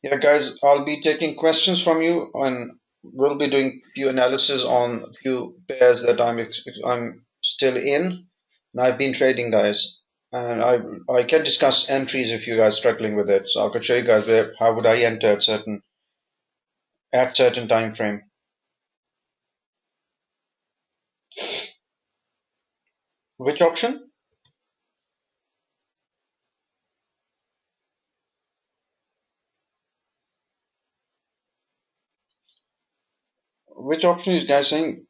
Yeah, guys, I'll be taking questions from you, and we'll be doing few analysis on a few pairs that I'm still in, and I've been trading, guys. And I can discuss entries if you guys struggling with it. So I could show you guys how would I enter at certain time frame. Which option? Which option is guys saying?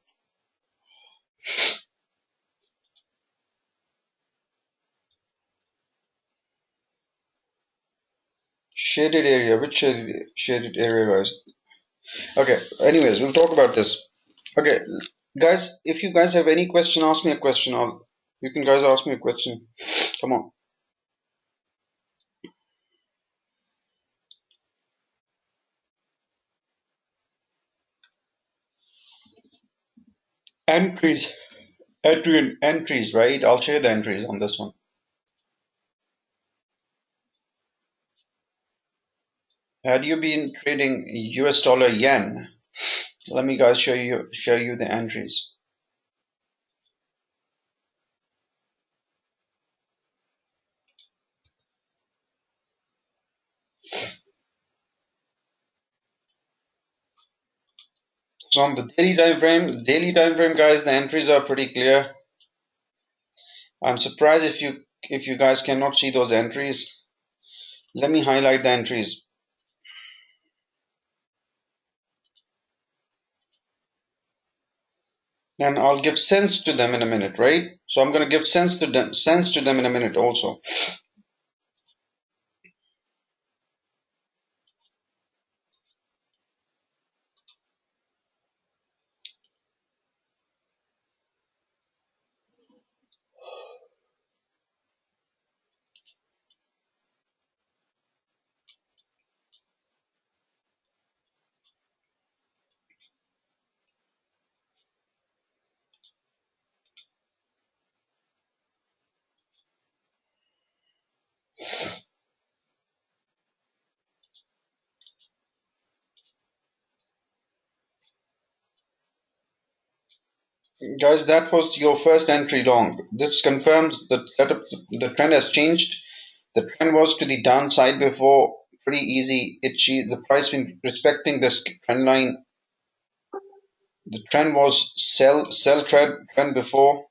Shaded area. Which shaded area, guys? Okay. Anyways, we'll talk about this. Okay, guys. If you guys have any question, ask me a question. You can guys ask me a question. Come on. Entries. Adrian, entries, right? I'll share the entries on this one. Had you been trading US dollar yen? Let me guys show you the entries. So on the daily time frame, guys, the entries are pretty clear. I'm surprised if you guys cannot see those entries. Let me highlight the entries. And I'll give sense to them in a minute, right? So I'm gonna give sense to them in a minute also. Guys, that was your first entry long. This confirms that the trend has changed. The trend was to the downside before, pretty easy. The price been respecting this trend line. The trend was sell trend before.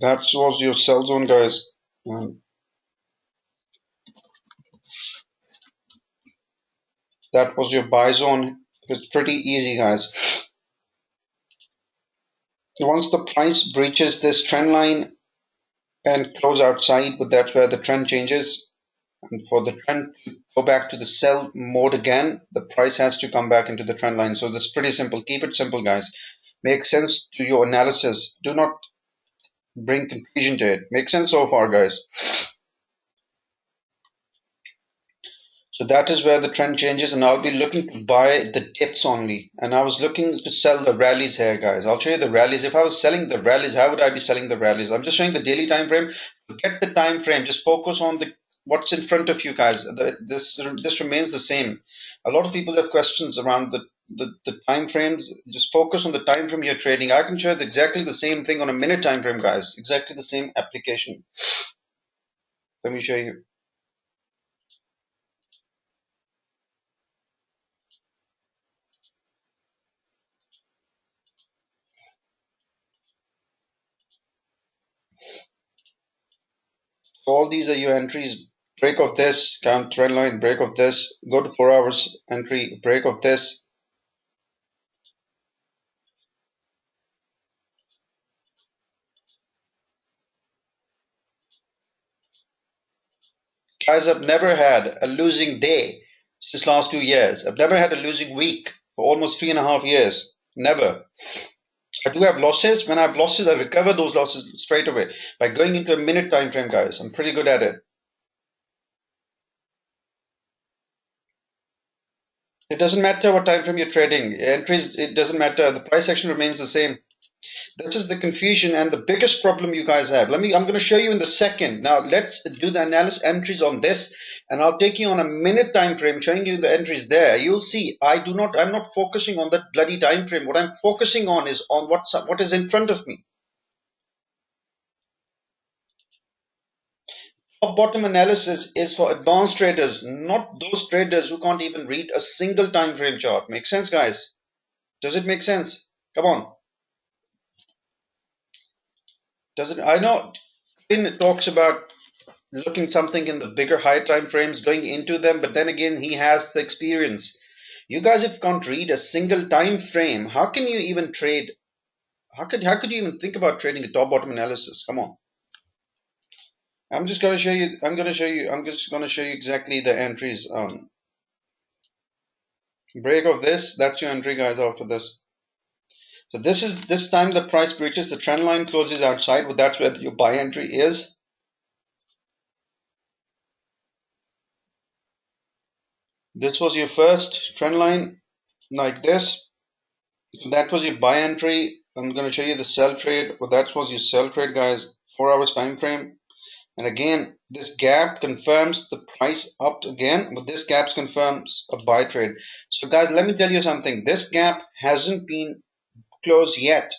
That was your sell zone, guys. And that was your buy zone. It's pretty easy, guys. Once the price breaches this trend line and close outside, but that's where the trend changes. And for the trend to go back to the sell mode again, the price has to come back into the trend line. So that's pretty simple. Keep it simple, guys. Make sense to your analysis. Do not bring confusion to it. Make sense so far, guys. So that is where the trend changes, and I'll be looking to buy the dips only. And I was looking to sell the rallies here, guys. I'll show you the rallies. If I was selling the rallies, how would I be selling the rallies? I'm just showing the daily time frame. Forget the time frame. Just focus on the what's in front of you, guys. This remains the same. A lot of people have questions around the time frames. Just focus on the time frame you're trading. I can show you exactly the same thing on a minute time frame, guys. Exactly the same application. Let me show you. So all these are your entries. Break of this, count trend line, break of this, go to 4 hours entry, break of this. Guys, I've never had a losing day since last 2 years. I've never had a losing week for almost 3.5 years. Never. I do have losses. When I have losses, I recover those losses straight away by going into a minute time frame, guys. I'm pretty good at it. It doesn't matter what time frame you're trading. Entries, it doesn't matter. The price action remains the same. This is the confusion and the biggest problem you guys have. I'm going to show you in the second. Now let's do the analysis entries on this, and I'll take you on a minute time frame, showing you the entries there. You'll see I'm not focusing on that bloody time frame. What I'm focusing on is on what is in front of me. Top bottom analysis is for advanced traders, not those traders who can't even read a single time frame chart. Make sense, guys? Does it make sense? Come on. Does it? I know Finn talks about looking something in the bigger high time frames, going into them, but then again he has the experience. You guys, if you can't read a single time frame, how can you even trade? How could you even think about trading a top bottom analysis? Come on. I'm just going to show you. I'm just going to show you exactly the entries. Break of this. That's your entry, guys. After this. So this time the price breaches the trend line, closes outside. Well, that's where your buy entry is. This was your first trend line, like this. So that was your buy entry. I'm going to show you the sell trade. Well, that was your sell trade, guys. 4 hours time frame. And again, this gap confirms the price up again, but this gap confirms a buy trade. So guys, let me tell you something. This gap hasn't been closed yet,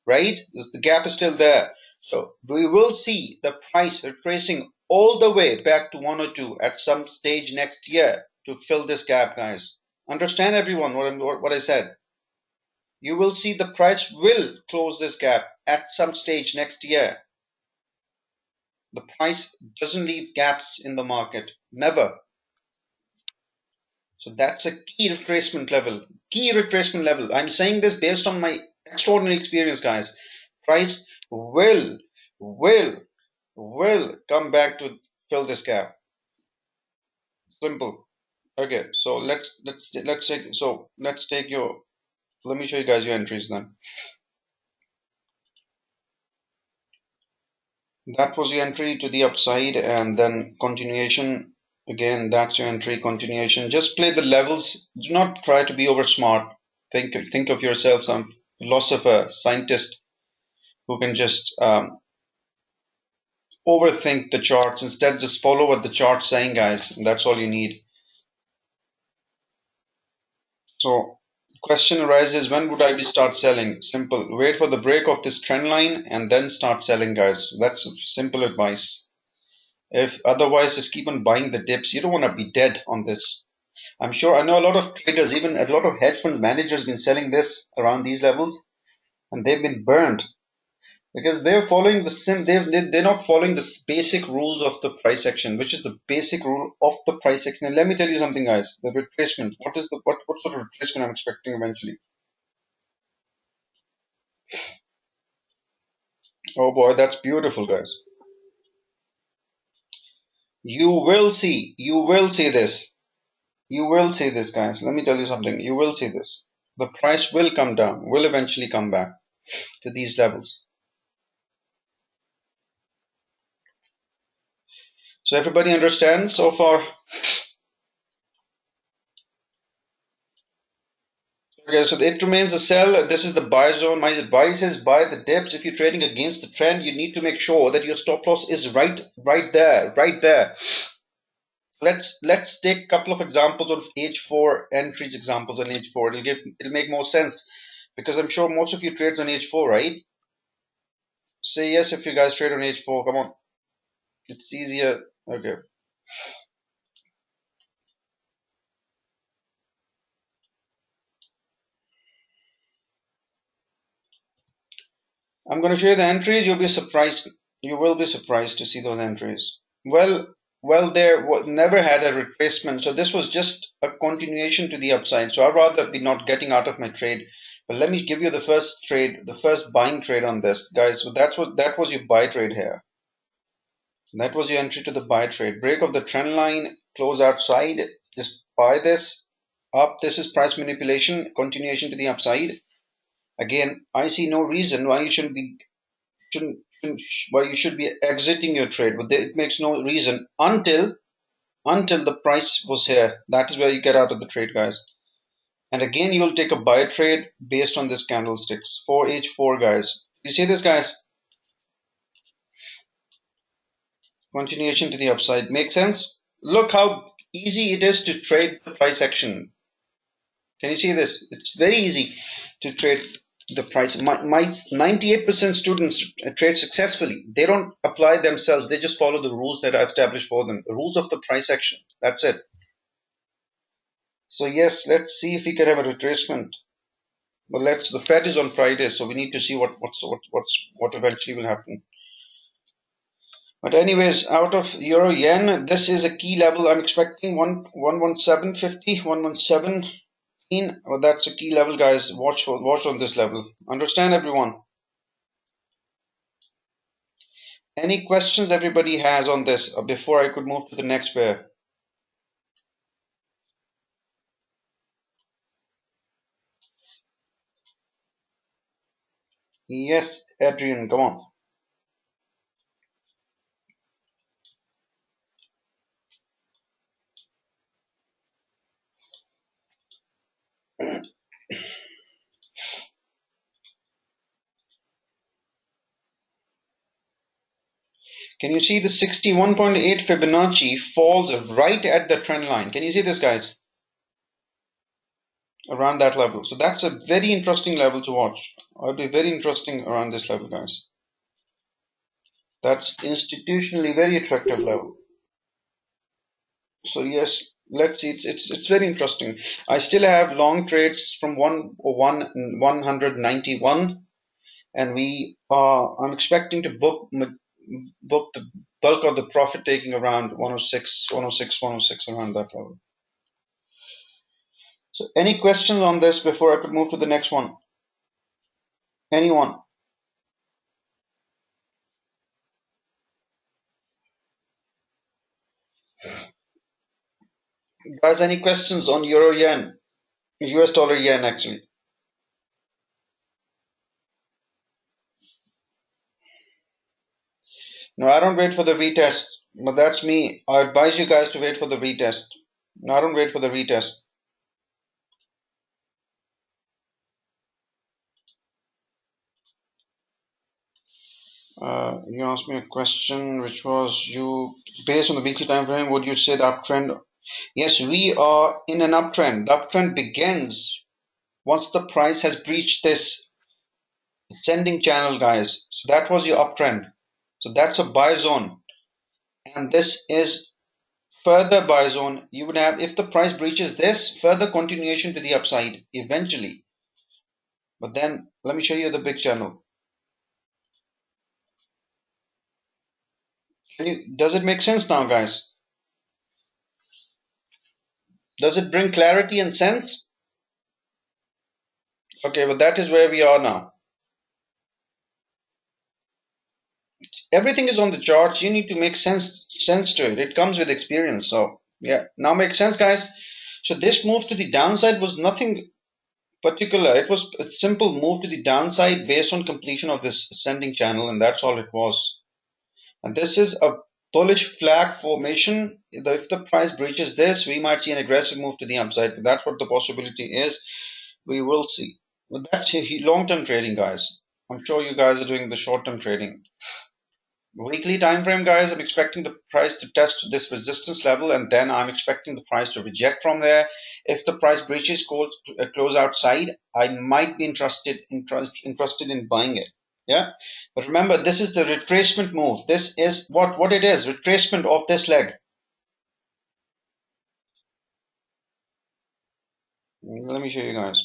right? The gap is still there. So we will see the price retracing all the way back to 102 at some stage next year to fill this gap, guys. Understand everyone what I said? You will see the price will close this gap at some stage next year. The price doesn't leave gaps in the market, never. So that's a key retracement level. Key retracement level. I'm saying this based on my extraordinary experience, guys. Price will come back to fill this gap. Simple. Okay, so let's take your. Let me show you guys your entries then. That was your entry to the upside, and then continuation. Again, that's your entry continuation. Just play the levels. Do not try to be over smart. Think of yourself some philosopher, scientist who can just overthink the charts. Instead, just follow what the chart's saying, guys. And that's all you need. So, question arises: when would I be start selling? Simple. Wait for the break of this trend line and then start selling, guys. That's simple advice. If otherwise, just keep on buying the dips. You don't want to be dead on this. I'm sure I know a lot of traders, even a lot of hedge fund managers, been selling this around these levels, and they've been burned because they're following the sim. They're not following the basic rules of the price action, which is the basic rule of the price action. And let me tell you something, guys. The retracement. What sort of retracement I'm expecting eventually? Oh boy, that's beautiful, guys. You will see this. You will see this, guys. Let me tell you something. You will see this. The price will come down, will eventually come back to these levels. So everybody understands so far? Okay, so it remains a sell. This is the buy zone. My advice is buy the dips. If you're trading against the trend, you need to make sure that your stop loss is right there, right there. Let's take a couple of examples of H4 entries, examples on H4. It'll make more sense because I'm sure most of you trades on H4, right? Say yes if you guys trade on H4. Come on, it's easier. Okay. I'm going to show you the entries. You'll be surprised. You will be surprised to see those entries. Well, there never had a retracement, so this was just a continuation to the upside. So I'd rather be not getting out of my trade. But let me give you the first trade, the first buying trade on this, guys. So that was your buy trade here. That was your entry to the buy trade. Break of the trend line, close outside. Just buy this up. This is price manipulation, continuation to the upside. Again, I see no reason why you shouldn't why you should be exiting your trade, but it makes no reason until the price was here. That is where you get out of the trade, guys. And again, you'll take a buy trade based on this candlesticks. 4H4, guys. You see this, guys? Continuation to the upside. Make sense? Look how easy it is to trade the price action. Can you see this? It's very easy to trade the price. My 98% students trade successfully. They don't apply themselves. They just follow the rules that I've established for them. The rules of the price action. That's it. So yes, let's see if we can have a retracement. Well, the Fed is on Friday, so we need to see what eventually will happen. But anyways, out of euro yen, this is a key level. I'm expecting 117.50, 117. Well, that's a key level, guys. Watch on this level. Understand, everyone? Any questions everybody has on this before I could move to the next pair? Yes, Adrian, come on. Can you see the 61.8 Fibonacci falls right at the trend line? Can you see this, guys? Around that level. So that's a very interesting level to watch. It'll be very interesting around this level, guys. That's institutionally very attractive level. So yes, let's see. It's very interesting. I still have long trades from 191, and I'm expecting to book the bulk of the profit taking around 106, 106, 106 around that level. So any questions on this before I could move to the next one? Anyone? Guys, any questions on euro yen? US dollar yen actually. No, I don't wait for the retest, but that's me. I advise you guys to wait for the retest. No, I don't wait for the retest. You asked me a question which was based on the weekly time frame, would you say the uptrend? Yes, we are in an uptrend. The uptrend begins once the price has breached this ascending channel, guys. So that was your uptrend. So that's a buy zone. And this is further buy zone. You would have, if the price breaches this, further continuation to the upside eventually. But then let me show you the big channel. Does it make sense now, guys? Does it bring clarity and sense? Okay, but that is where we are now. Everything is on the charts. You need to make sense to it. It comes with experience. So yeah, now makes sense, guys. So this move to the downside was nothing particular. It was a simple move to the downside based on completion of this ascending channel, and that's all it was. And this is a bullish flag formation. If the price breaches this, we might see an aggressive move to the upside. But that's what the possibility is. We will see. But that's long-term trading, guys. I'm sure you guys are doing the short-term trading. Weekly time frame, guys, I'm expecting the price to test this resistance level, and then I'm expecting the price to reject from there. If the price breaches close outside, I might be interested in buying it. Yeah, but remember, this is the retracement move. This is what it is, retracement of this leg. Let me show you guys.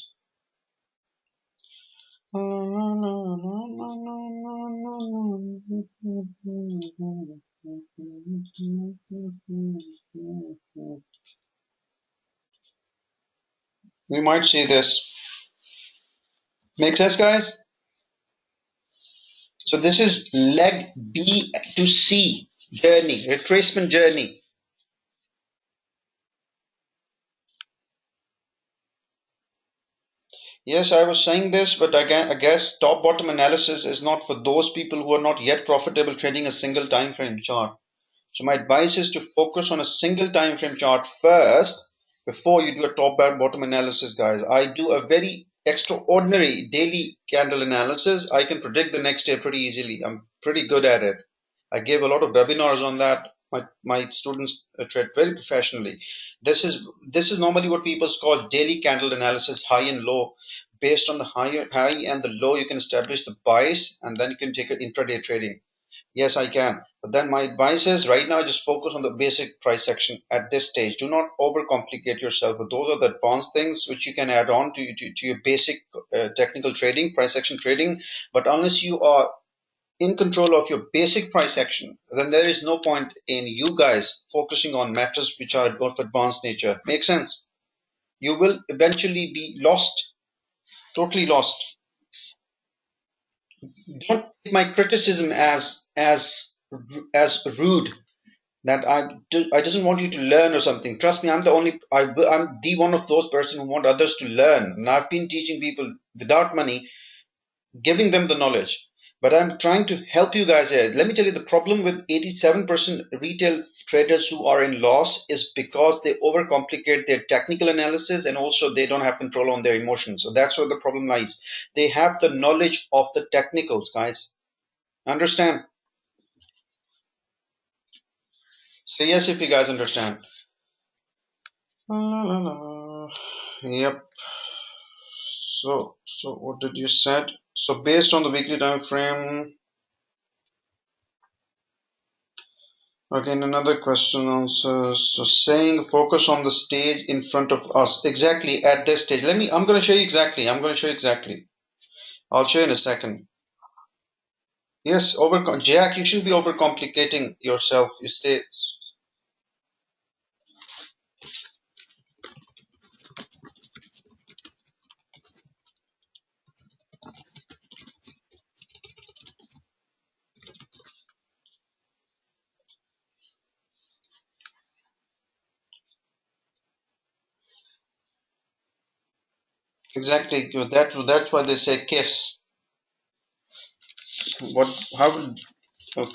We might see this. Make sense, guys? So this is leg B to C journey, retracement journey. Yes, I was saying this, but again, I guess top bottom analysis is not for those people who are not yet profitable trading a single time frame chart. So my advice is to focus on a single time frame chart first, before you do a top bottom analysis, guys. I do a very extraordinary daily candle analysis. I can predict the next day pretty easily. I'm pretty good at it. I gave a lot of webinars on that. My students trade very professionally. This is normally what people call daily candle analysis, high and low. Based on the high and the low, you can establish the bias, and then you can take an intraday trading. Yes, I can. But then my advice is right now just focus on the basic price action at this stage. Do not overcomplicate yourself. But those are the advanced things which you can add on to your basic technical trading, price action trading. But unless you are in control of your basic price action, then there is no point in you guys focusing on matters which are of advanced nature. Make sense? You will eventually be lost, totally lost. Don't take my criticism as rude that I doesn't want you to learn or something. Trust me, I'm the one of those person who want others to learn. And I've been teaching people without money, giving them the knowledge. But I'm trying to help you guys here. Let me tell you, the problem with 87% retail traders who are in loss is because they overcomplicate their technical analysis, and also they don't have control on their emotions. So that's where the problem lies. They have the knowledge of the technicals, guys. Understand? Say yes if you guys understand. La, la, la. Yep. So what did you said? So based on the weekly time frame, again another question answers. So saying focus on the stage in front of us. Exactly at this stage. I'm gonna show you exactly. I'll show you in a second. Yes, Jack, you shouldn't be overcomplicating yourself. You say exactly that's why they say kiss. What how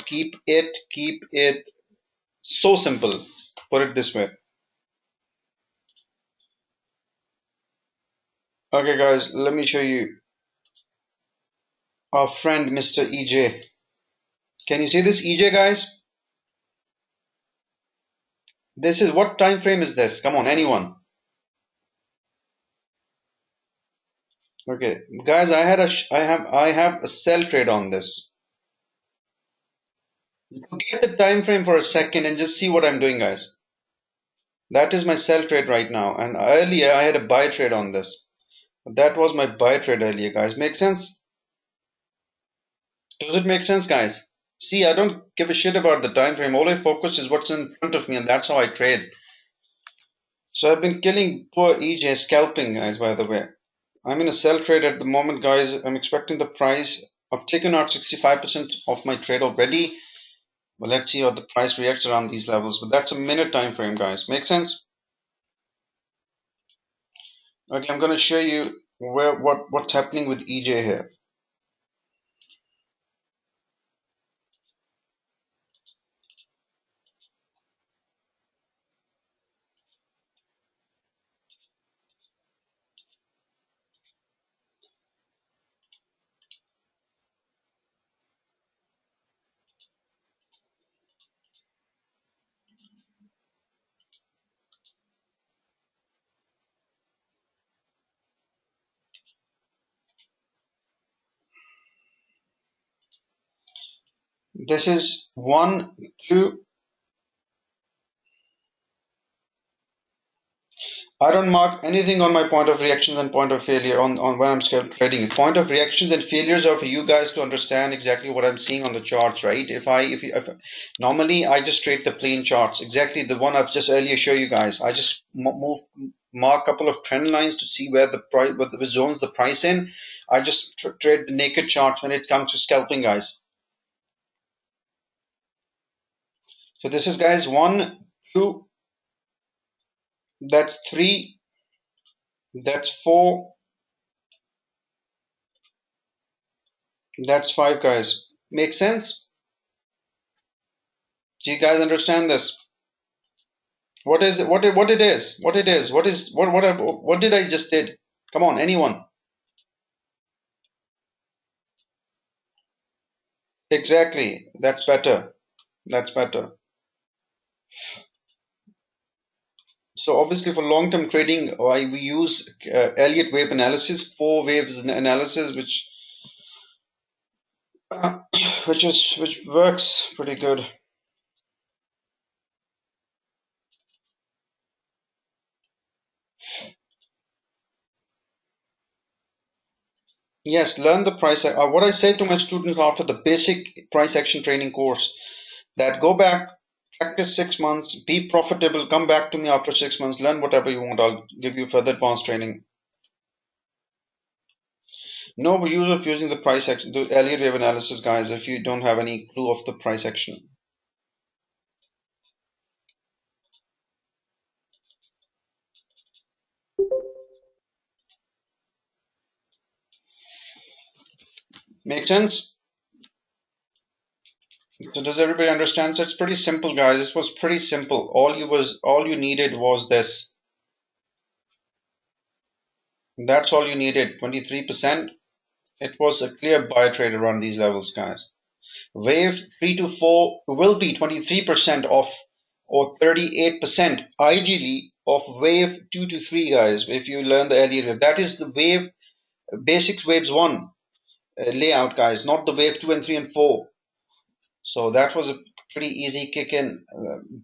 keep it so simple. Put it this way. Okay, guys, let me show you our friend Mr. EJ. Can you see this EJ, guys? This is what time frame is this? Come on, anyone? Okay, guys, I have a sell trade on this. Get the time frame for a second and just see what I'm doing, guys. That is my sell trade right now, and earlier I had a buy trade on this. That was my buy trade earlier, guys. Make sense? Does it make sense, guys? See, I don't give a shit about the time frame. All I focus is what's in front of me, and that's how I trade. So I've been killing poor EJ scalping, guys, by the way. I'm in a sell trade at the moment, guys. I'm expecting the price. I've taken out 65% of my trade already. But let's see how the price reacts around these levels. But that's a minute time frame, guys. Make sense? Okay, I'm gonna show you what's happening with EJ here. This is 1, 2. I don't mark anything on my point of reactions and point of failure on when I'm scalp trading. Point of reactions and failures are for you guys to understand exactly what I'm seeing on the charts, right? If normally I just trade the plain charts, exactly the one I've just earlier show you guys. I just mark a couple of trend lines to see where the price, what the zones the price in. I just trade the naked charts when it comes to scalping, guys. So this is guys 1, 2, that's 3, that's 4, that's 5, guys. Make sense? Do you guys understand this? What is it? What it is? What it is? What did I just did? Come on, anyone? Exactly. That's better. That's better. So obviously for long-term trading, we use Elliott wave analysis, four waves analysis, which works pretty good. Yes, learn the price. What I say to my students after the basic price action training course, that go back, practice 6 months, be profitable, come back to me after 6 months, learn whatever you want. I'll give you further advanced training. No use of using the price action, the Elliott wave analysis, guys, if you don't have any clue of the price action. Make sense? So does everybody understand? So it's pretty simple, guys. This was pretty simple. All you needed was this. That's all you needed. 23%. It was a clear buy trade around these levels, guys. Wave 3 to 4 will be 23% off or 38% ideally of wave 2 to 3, guys. If you learn the earlier wave, that is the wave basics waves 1 layout, guys, not the wave 2 and 3 and 4. So that was a pretty easy kick in,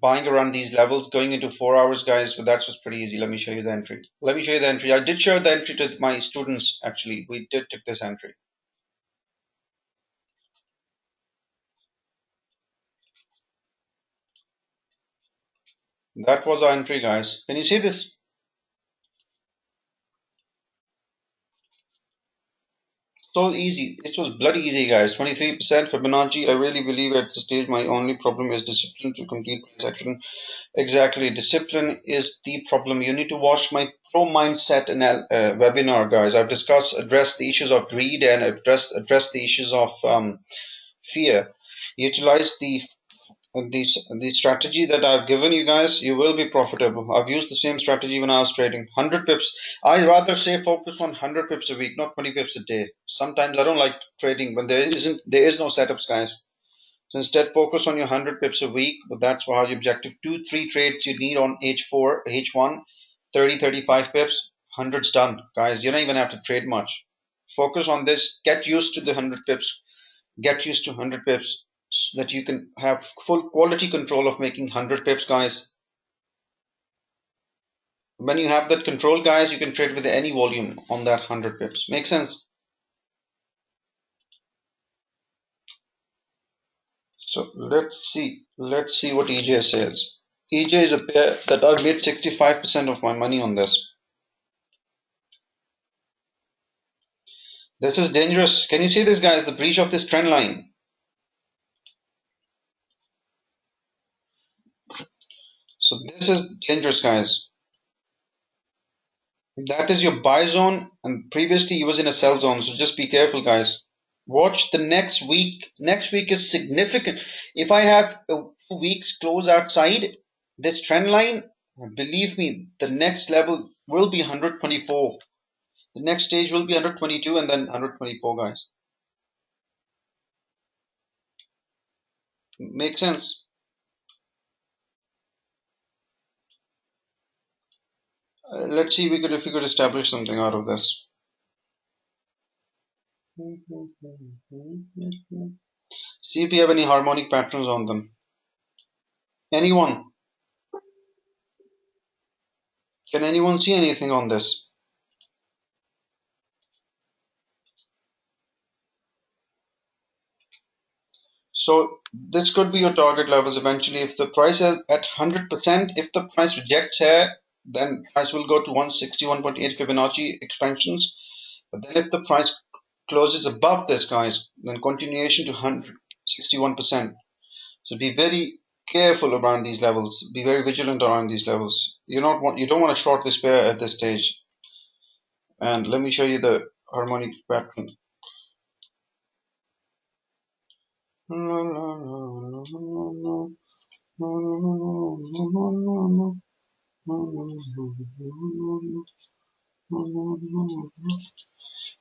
buying around these levels, going into 4 hours, guys. But that was pretty easy. Let me show you the entry. Let me show you the entry. I did show the entry to my students, actually. We did take this entry. That was our entry, guys. Can you see this? So easy. It was bloody easy, guys. 23% Fibonacci. I really believe at this stage my only problem is discipline to complete price action. Exactly. Discipline is the problem. You need to watch my pro mindset webinar, guys. I've addressed the issues of greed, and I've addressed the issues of fear. Utilize the strategy that I've given you guys. You will be profitable. I've used the same strategy when I was trading 100 pips. I rather say focus on 100 pips a week, not 20 pips a day. Sometimes I don't like trading when there is no setups, guys. So instead, focus on your 100 pips a week. But that's how your objective. 2, 3 trades you need on H4, H1, 30, 35 pips. 100's done, guys. You don't even have to trade much. Focus on this. Get used to the 100 pips. Get used to 100 pips so that you can have full quality control of making 100 pips, guys. When you have that control, guys, you can trade with any volume on that 100 pips. Make sense? So let's see what EJ says. EJ is a pair that I've made 65% of my money on this. This is dangerous. Can you see this, guys? The breach of this trend line. So this is dangerous, guys. That is your buy zone, and previously he was in a sell zone. So just be careful, guys. Watch the next week. Next week is significant. If I have 2 weeks close outside this trend line, believe me, the next level will be 124. The next stage will be 122 and then 124, guys. Make sense? Let's see if we could establish something out of this. See if you have any harmonic patterns on them. Anyone? Can anyone see anything on this? So this could be your target levels eventually. If the price is at 100%, if the price rejects here, then price will go to 161.8 Fibonacci expansions. But then if the price closes above this, guys, then continuation to 161%. So be very careful around these levels. Be very vigilant around these levels. You don't want to short this pair at this stage. And let me show you the harmonic pattern.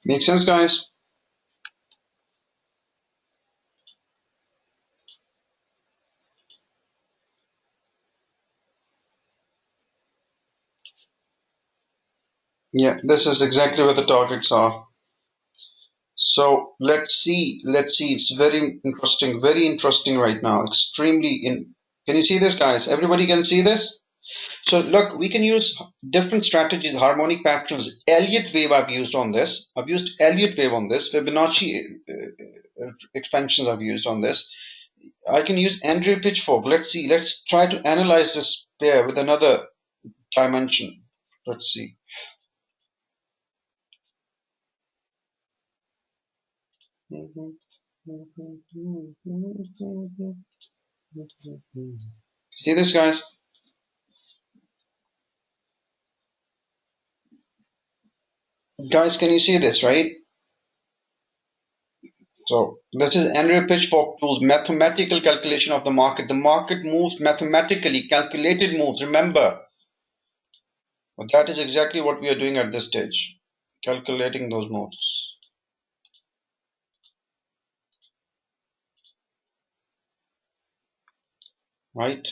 Make sense, guys? Yeah, this is exactly where the targets are. So let's see. It's very interesting right now. Extremely in. Can you see this, guys? Everybody can see this? So look, we can use different strategies, harmonic patterns. Elliott wave I've used on this. I've used Elliott wave on this. Fibonacci expansions I've used on this. I can use Andrew Pitchfork. Let's see. Let's try to analyze this pair with another dimension. Let's see. See this, guys? Guys, can you see this, right? So this is Andrew Pitchfork tools, mathematical calculation of the market. The market moves mathematically, calculated moves. Remember, but that is exactly what we are doing at this stage, calculating those moves. Right?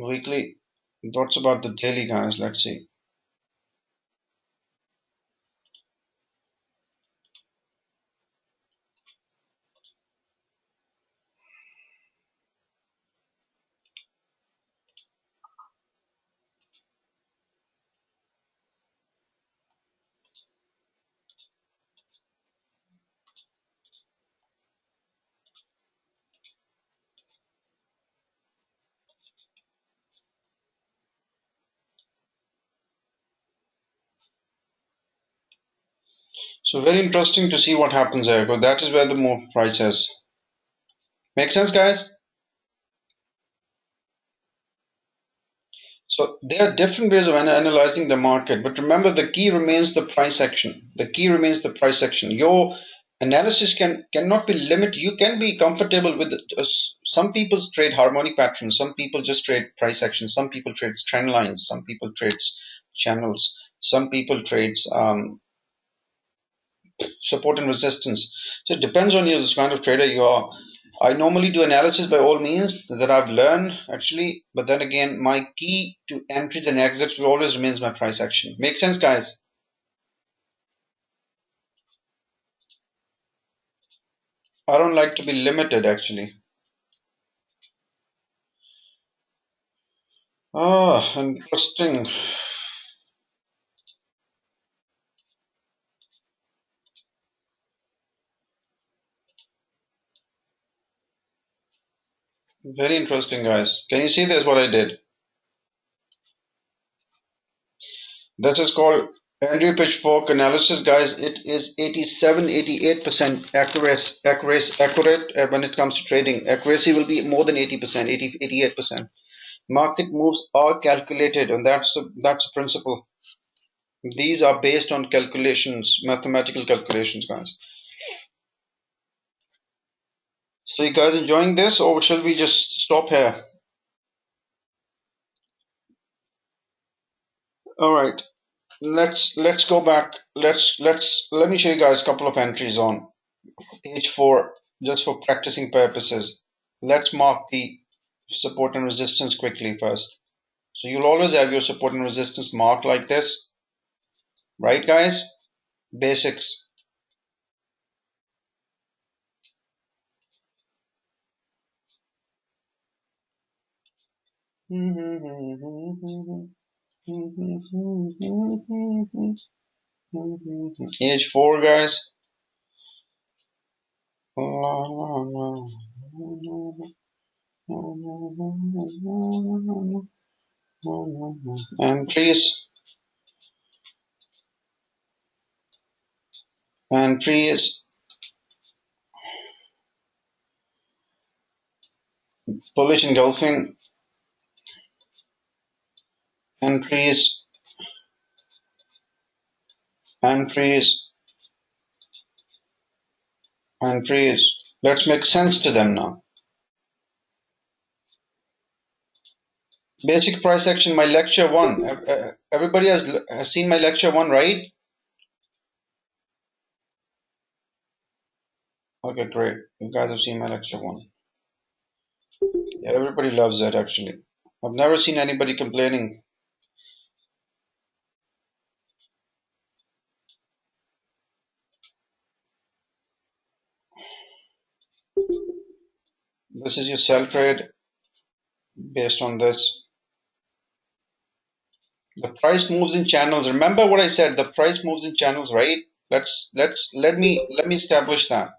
Weekly. That's about the daily, guys. Let's see. So very interesting to see what happens there, because that is where the move price is. Make sense, guys? So there are different ways of analyzing the market, but remember the key remains the price action. The key remains the price action. Your analysis cannot be limited. You can be comfortable with some people trade harmonic patterns, some people just trade price action, some people trade trend lines, some people trade channels, some people trades support and resistance. So it depends on you, this kind of trader you are. I normally do analysis by all means that I've learned actually, but then again, my key to entries and exits will always remains my price action. Make sense, guys? I don't like to be limited actually. Ah, interesting. Very interesting, guys. Can you see this? What I did? This is called Andrew Pitchfork analysis, guys. It is 87, 88% accurate when it comes to trading. Accuracy will be more than 80%, 80, 88%. Market moves are calculated, and that's a principle. These are based on calculations, mathematical calculations, guys. So you guys enjoying this, or shall we just stop here? All right, let's go back. Let me show you guys a couple of entries on H4 just for practicing purposes. Let's mark the support and resistance quickly first. So you'll always have your support and resistance marked like this, right, guys? Basics. H4, guys. Entries, entries, bullish engulfing, entries, entries, entries. Let's make sense to them now. Basic price action, my lecture one. Everybody has seen my lecture one, right? Okay, great. You guys have seen my lecture one. Yeah, everybody loves that actually. I've never seen anybody complaining. This is your sell trade based on this. The price moves in channels. Remember what I said, the price moves in channels, right? Let me establish that.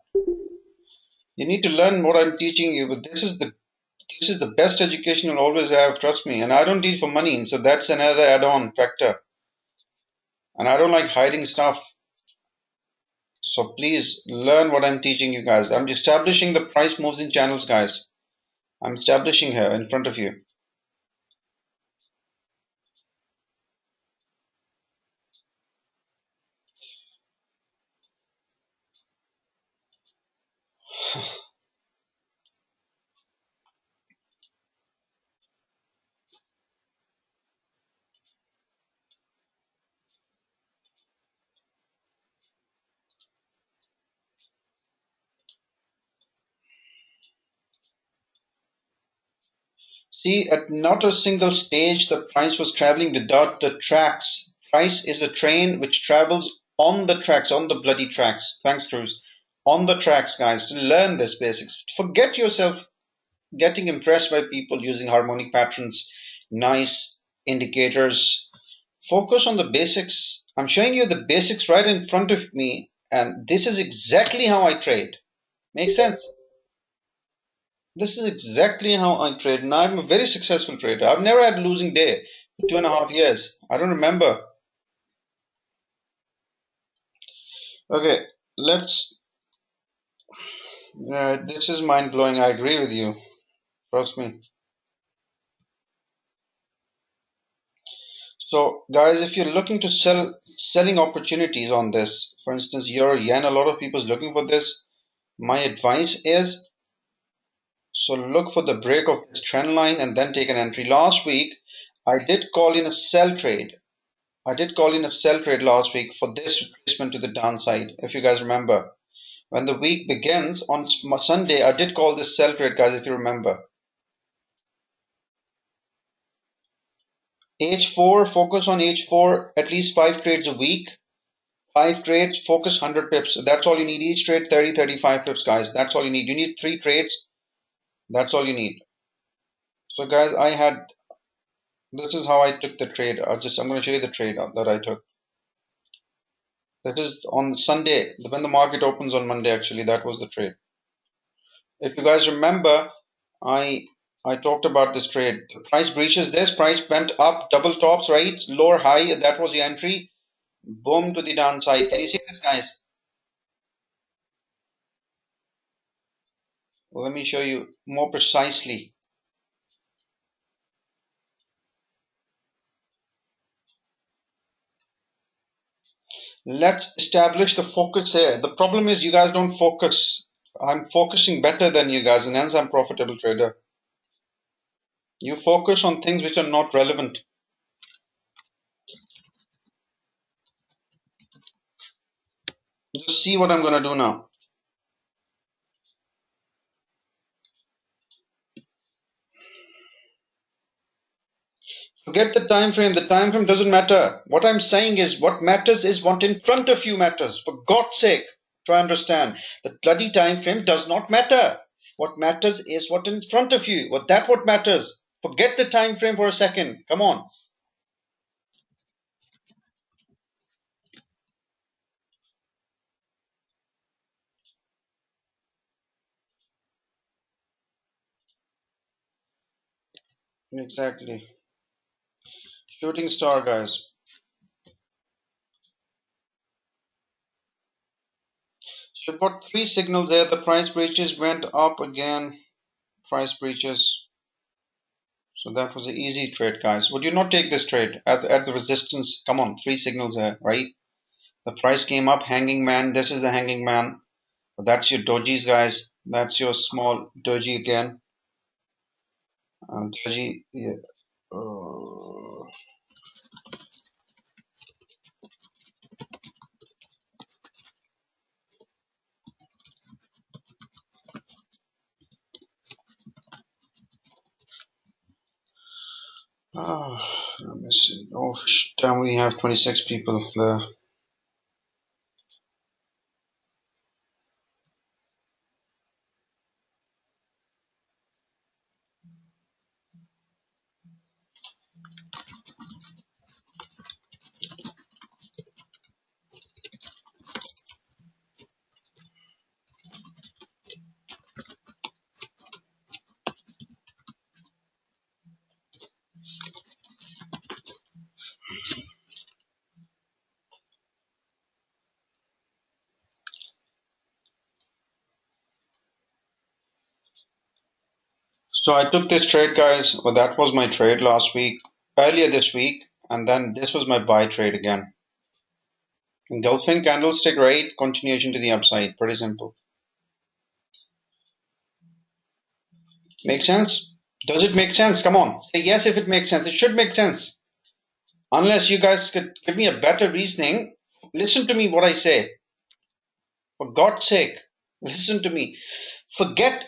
You need to learn what I'm teaching you, but this is the best education you'll always have, trust me. And I don't teach for money, so that's another add-on factor. And I don't like hiding stuff. So please learn what I'm teaching you guys. I'm establishing the price moves in channels, guys. I'm establishing here in front of you. See, at not a single stage the price was traveling without the tracks. Price is a train which travels on the tracks, on the bloody tracks. Thanks, Cruz. On the tracks, guys. Learn this basics. Forget yourself getting impressed by people using harmonic patterns, nice indicators. Focus on the basics. I'm showing you the basics right in front of me, and this is exactly how I trade. Makes sense? This is exactly how I trade, and I'm a very successful trader. I've never had a losing day for 2.5 years. I don't remember. Okay, let's. This is mind blowing. I agree with you. Trust me. So, guys, if you're looking to selling opportunities on this, for instance, euro yen, a lot of people is looking for this. My advice is so look for the break of this trend line and then take an entry. Last week, I did call in a sell trade. I did call in a sell trade last week for this retracement to the downside, if you guys remember. When the week begins on Sunday, I did call this sell trade, guys, if you remember. H4, focus on H4, at least 5 trades a week. 5 trades, focus 100 pips. That's all you need. Each trade 30, 35 pips, guys. That's all you need. You need 3 trades. That's all you need. So, guys, this is how I took the trade. I'm going to show you the trade that I took. That is on Sunday, when the market opens on Monday, actually, that was the trade. If you guys remember, I I talked about this trade. The price breaches this, price went up, double tops, right? Lower high, that was the entry. Boom to the downside. Can you see this, guys? Let me show you more precisely. Let's establish the focus here. The problem is you guys don't focus. I'm focusing better than you guys, and hence I'm profitable trader. You focus on things which are not relevant. Just see what I'm gonna do now. Forget the time frame. The time frame doesn't matter. What I'm saying is what matters is what in front of you matters. For God's sake, try and understand. The bloody time frame does not matter. What matters is what in front of you. What matters. Forget the time frame for a second. Come on. Exactly. Shooting star, guys. So you've got 3 signals there. The price breaches went up again. Price breaches. So that was an easy trade, guys. Would you not take this trade at the resistance? Come on, 3 signals there, right? The price came up, hanging man. This is the hanging man. That's your dojis, guys. That's your small doji again. Doji, yeah. Uh, let me see. Oh, damn, we have 26 people there. So I took this trade, guys. Well, that was my trade last week, earlier this week, and then this was my buy trade again. Engulfing candlestick rate, continuation to the upside. Pretty simple. Make sense? Does it make sense? Come on. Say yes if it makes sense. It should make sense. Unless you guys could give me a better reasoning, listen to me what I say. For God's sake, listen to me. Forget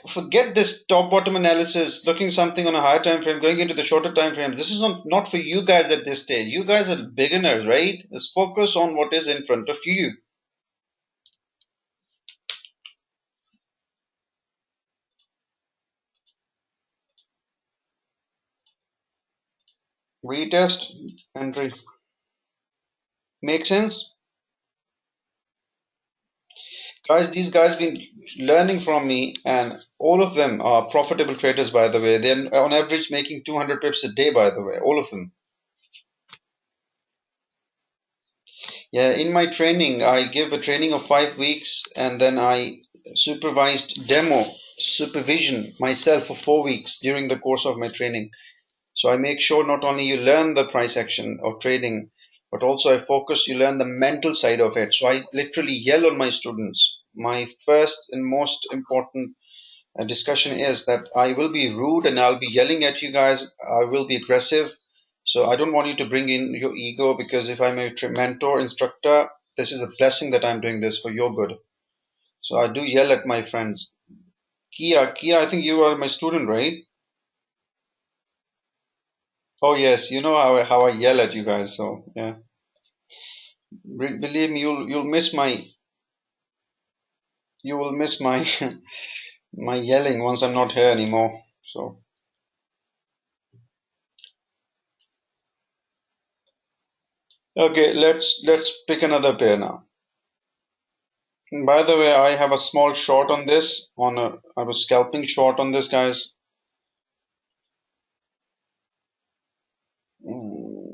this top bottom analysis, looking something on a higher time frame, going into the shorter time frames. This is not for you guys at this stage. You guys are beginners, right? Let's focus on what is in front of you. Retest, entry. Make sense? Guys, these guys been learning from me, and all of them are profitable traders, by the way. They're on average making 200 pips a day, by the way, all of them. Yeah, in my training, I give a training of 5 weeks, and then I supervised demo supervision myself for 4 weeks during the course of my training. So I make sure not only you learn the price action of trading, but also I focus you learn the mental side of it. So I literally yell on my students. My first and most important discussion is that I will be rude and I'll be yelling at you guys. I will be aggressive. So I don't want you to bring in your ego, because if I'm a mentor, instructor, this is a blessing that I'm doing this for your good. So I do yell at my friends. Kia, I think you are my student, right? Oh yes, you know how I yell at you guys. So yeah, believe me, you will miss my my yelling once I'm not here anymore. So okay, let's pick another pair now. And by the way, I have a small short on this. I was scalping short on this, guys. Mm,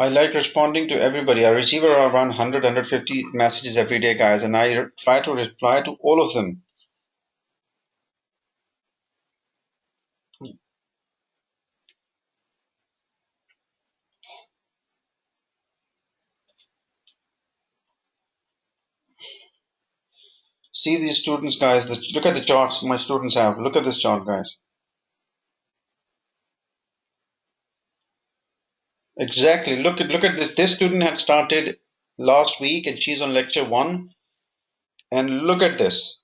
I like responding to everybody. I receive around 100, 150 messages every day, guys, and I try to reply to all of them. See these students, guys. Look at the charts my students have. Look at this chart, guys. Exactly. Look at this. This student had started last week, and she's on lecture 1. And look at this.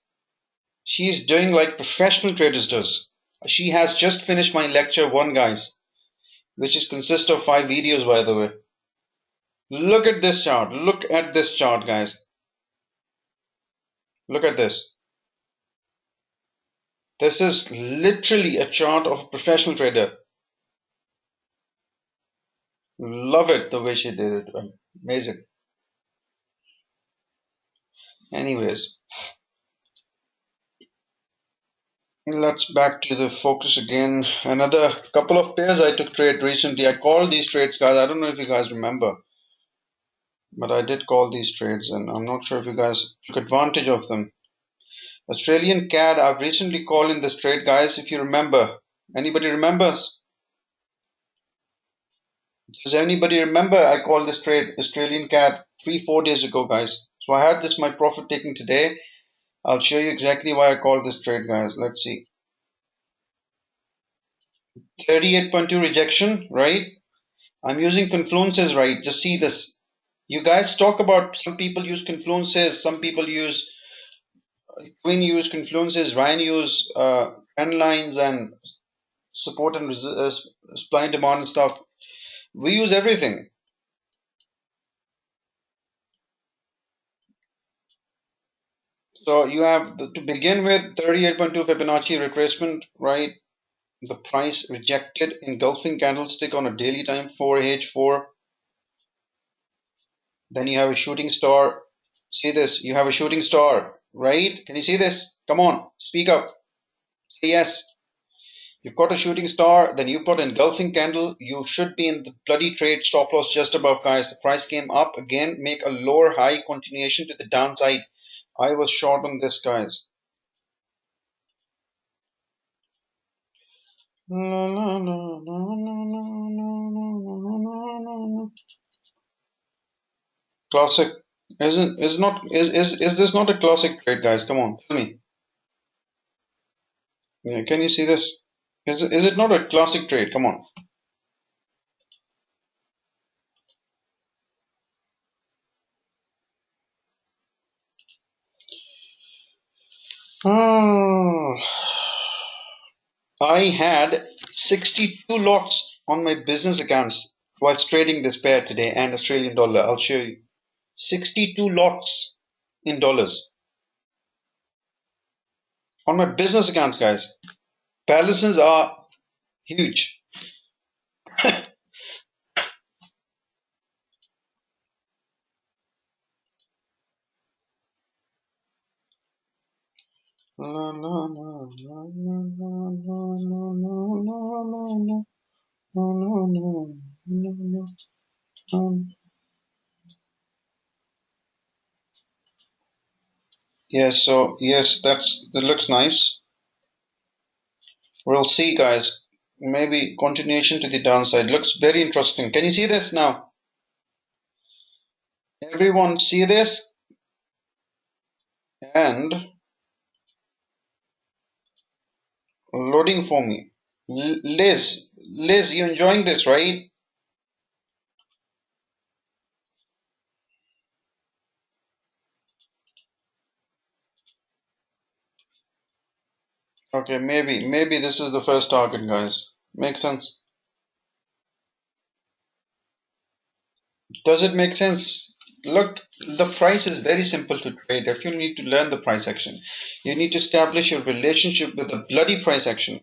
She's doing like professional traders does. She has just finished my lecture 1, guys, which is consists of 5 videos, by the way. Look at this chart. Look at this chart, guys. Look at this. This is literally a chart of a professional trader. Love it the way she did it. Amazing. Anyways, let's back to the focus again. Another couple of pairs I took trade recently. I called these trades, guys. I don't know if you guys remember. but I did call these trades, and I'm not sure if you guys took advantage of them. Australian CAD, I've recently called in this trade, guys, if you remember. Anybody remembers? Does anybody remember I called this trade Australian CAD 3-4 days ago, guys? So I had this my profit taking today. I'll show you exactly why I called this trade, guys. Let's see. 38.2 rejection, right? I'm using confluences, right? Just see this. You guys talk about some people use confluences, some people use Queen use confluences, Ryan use trend lines and support and supply and demand and stuff. We use everything. So you have to begin with 38.2 Fibonacci retracement, right? The price rejected engulfing candlestick on a daily time 4H4. Then you have a shooting star. See this? You have a shooting star, right? Can you see this? Come on, speak up. Say yes. You've got a shooting star, then you've got an engulfing candle. You should be in the bloody trade, stop loss just above, guys. The price came up again, make a lower high continuation to the downside. I was short on this, guys. Classic. Isn't is not is this not a classic trade, guys? Come on, tell me. Yeah, can you see this? Is it not a classic trade? Come on. Oh, I had 62 lots on my business accounts whilst trading this pair today and Australian dollar. I'll show you. 62 lots in dollars on my business accounts, guys. Balances are huge. Yes, so yes, that looks nice. We'll see, guys. Maybe continuation to the downside. Looks very interesting. Can you see this now? Everyone see this? And loading for me. Liz, you enjoying this, right? Okay, maybe this is the first target, guys. Makes sense. Does it make sense? Look, the price is very simple to trade. If you need to learn the price action, you need to establish your relationship with the bloody price action.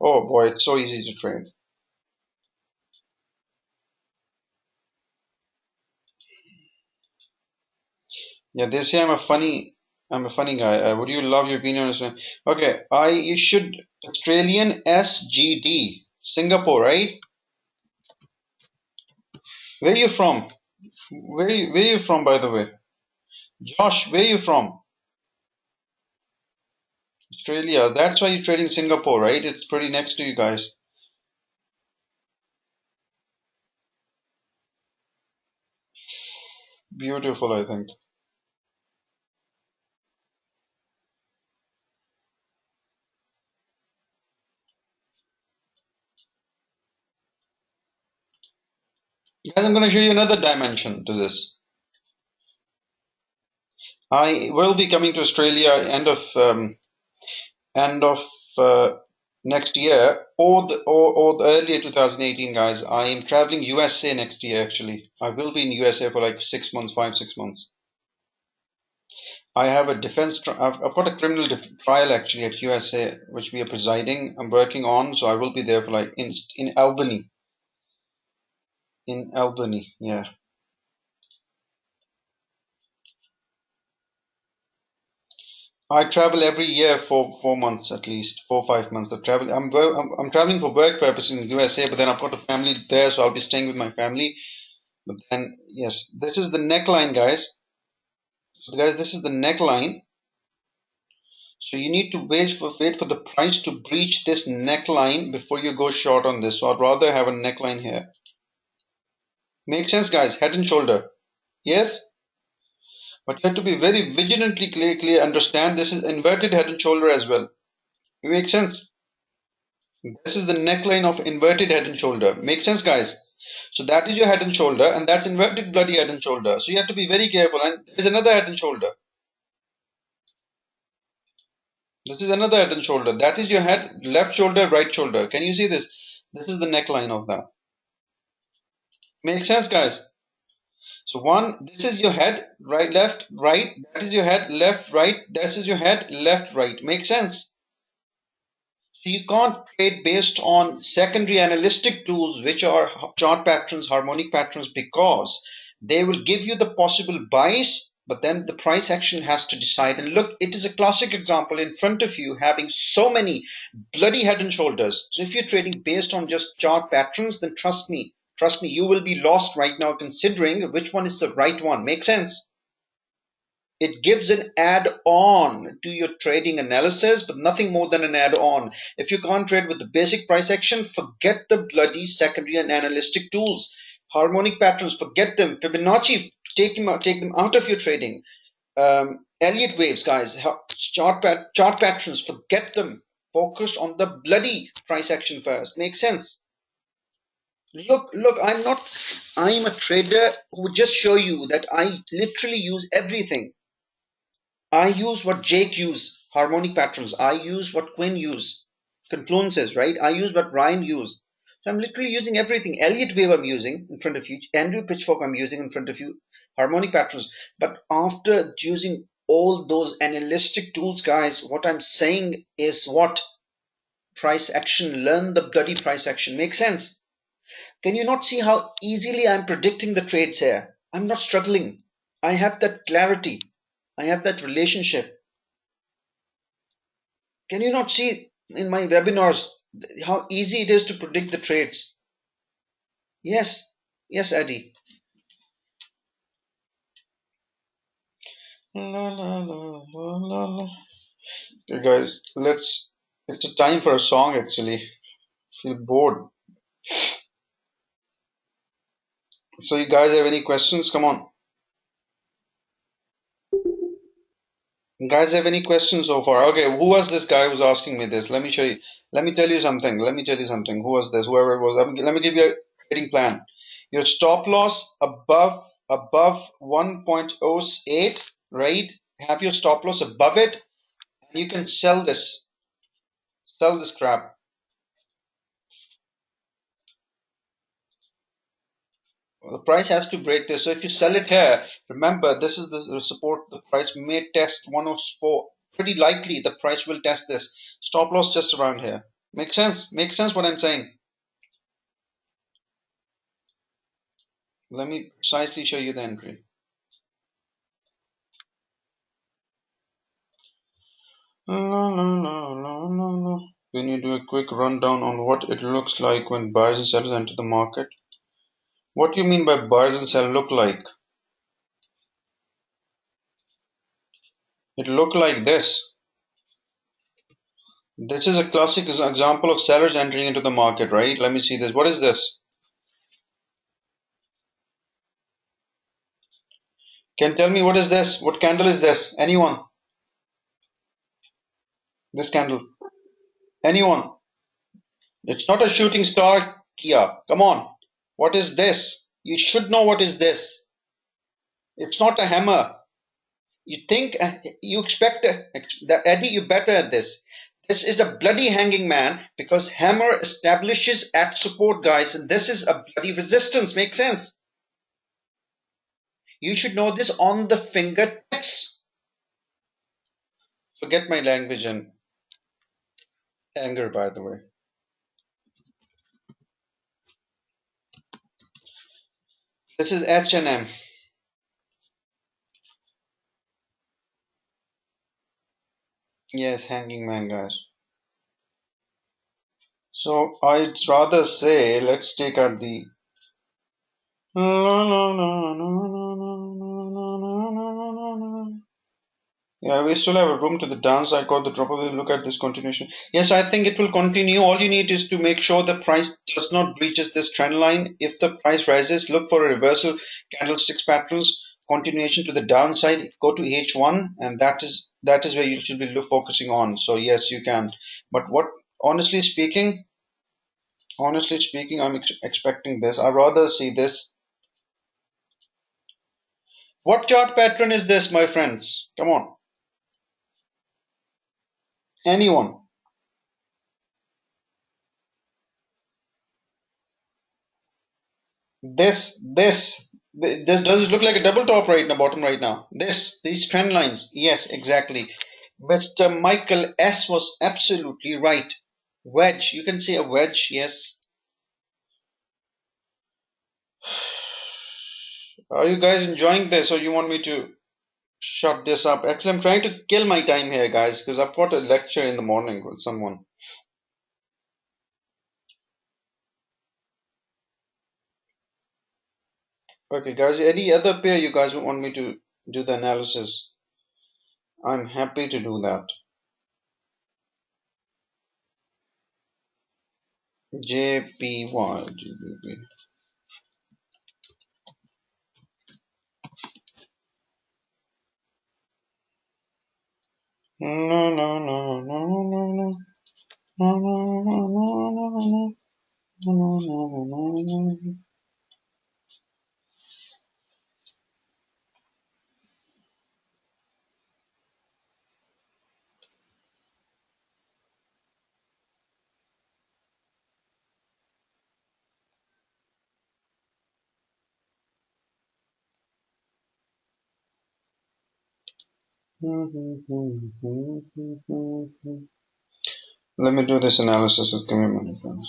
Oh boy, it's so easy to trade. Yeah, they say I'm a funny guy. Would you love your opinion on this? Okay, you should Australian SGD, Singapore, right? Where you from? Where you from, by the way? Josh, where you from? Australia. That's why you're trading Singapore, right? It's pretty next to you guys. Beautiful, I think. Guys, I'm going to show you another dimension to this. I will be coming to Australia end of uh, next year or the earlier 2018, guys. I am traveling USA next year. Actually, I will be in USA for like 6 months, 5 6 months. I have a I've got a criminal trial actually at USA, which we are presiding. I'm working on, so I will be there for like in Albany. In Albany, yeah. I travel every year for 4 months at least, 4 5 months. I travel. I'm traveling for work purposes in USA, but then I've got a family there, so I'll be staying with my family. But then, yes, this is the neckline, guys. So guys, this is the neckline. So you need to wait for the price to breach this neckline before you go short on this. So I'd rather have a neckline here. Make sense, guys? Head and shoulder. Yes? But you have to be very vigilantly clear, understand this is inverted head and shoulder as well. It makes sense? This is the neckline of inverted head and shoulder. Make sense, guys? So that is your head and shoulder, and that's inverted bloody head and shoulder. So you have to be very careful. And there's another head and shoulder. This is another head and shoulder. That is your head, left shoulder, right shoulder. Can you see this? This is the neckline of that. Make sense, guys? So one, this is your head, right, left, right. That is your head, left, right. This is your head, left, right. Make sense? So you can't trade based on secondary analytic tools, which are chart patterns, harmonic patterns, because they will give you the possible buys, but then the price action has to decide. And look, it is a classic example in front of you having so many bloody head and shoulders. So if you're trading based on just chart patterns, then trust me, you will be lost right now considering which one is the right one. Make sense? It gives an add-on to your trading analysis, but nothing more than an add-on. If you can't trade with the basic price action, forget the bloody secondary and analytic tools. Harmonic patterns, forget them. Fibonacci, take them out of your trading. Elliott waves, guys, chart patterns, forget them. Focus on the bloody price action first. Make sense? Look, I'm a trader who would just show you that I literally use everything. I use what Jake used, harmonic patterns. I use what Quinn used, confluences, right? I use what Ryan used. So I'm literally using everything. Elliott wave I'm using in front of you. Andrew Pitchfork I'm using in front of you. Harmonic patterns. But after using all those analytic tools, guys, what I'm saying is what? Price action. Learn the bloody price action. Make sense? Can you not see how easily I'm predicting the trades here? I'm not struggling. I have that clarity. I have that relationship. Can you not see in my webinars how easy it is to predict the trades? Yes, yes, Eddie. La, la, la, la, la, la. Okay, guys, it's a time for a song actually. Feel bored. So, you guys have any questions? Come on. Guys, have any questions so far? Okay, who was this guy who's asking me this? Let me show you. Let me tell you something. Who was this? Whoever it was. Let me give you a trading plan. Your stop loss above 1.08, right? Have your stop loss above it, and you can sell this. Sell this crap. The price has to break this. So if you sell it here, remember this is the support. The price may test 104. Pretty likely the price will test this. Stop loss just around here. Make sense? Make sense what I'm saying? Let me precisely show you the entry. When you do a quick rundown on what it looks like when buyers and sellers enter the market. What do you mean by buyers and sellers look like? It look like this. This is a classic example of sellers entering into the market, right? Let me see this. What is this? Can tell me what is this? What candle is this? Anyone? This candle. Anyone? It's not a shooting star, Kia. Come on. What is this? You should know what is this. It's not a hammer. You think, you expect that Eddie, you're better at this. This is a bloody hanging man because hammer establishes at support, guys, and this is a bloody resistance. Makes sense? You should know this on the fingertips. Forget my language and anger, by the way. This is H&M. Yes, hanging man, guys. So I'd rather say let's take out the La, la, la, la, la, la, la, la, la, la. Yeah, we still have a room to the downside. Got the drop of the look at this continuation. Yes, I think it will continue. All you need is to make sure the price does not breaches this trend line. If the price rises, look for a reversal candlesticks patterns continuation to the downside. Go to H1, and that is where you should be focusing on. So yes, you can. But what honestly speaking, I'm expecting this. I rather see this. What chart pattern is this, my friends? Come on, anyone? This does it look like a double top right now, bottom right now? These trend lines, yes, exactly. Mr. Michael S was absolutely right. Wedge, you can say a wedge, yes. Are you guys enjoying this, or you want me to shut this up? Actually, I'm trying to kill my time here, guys, because I've got a lecture in the morning with someone. Okay, guys, any other pair you guys want me to do the analysis? I'm happy to do that. JPY, GBP. No, no, no, no, no, no. No, no, no, no, no, no, no, no, no, no. Let me do this analysis. Give me a minute, friends.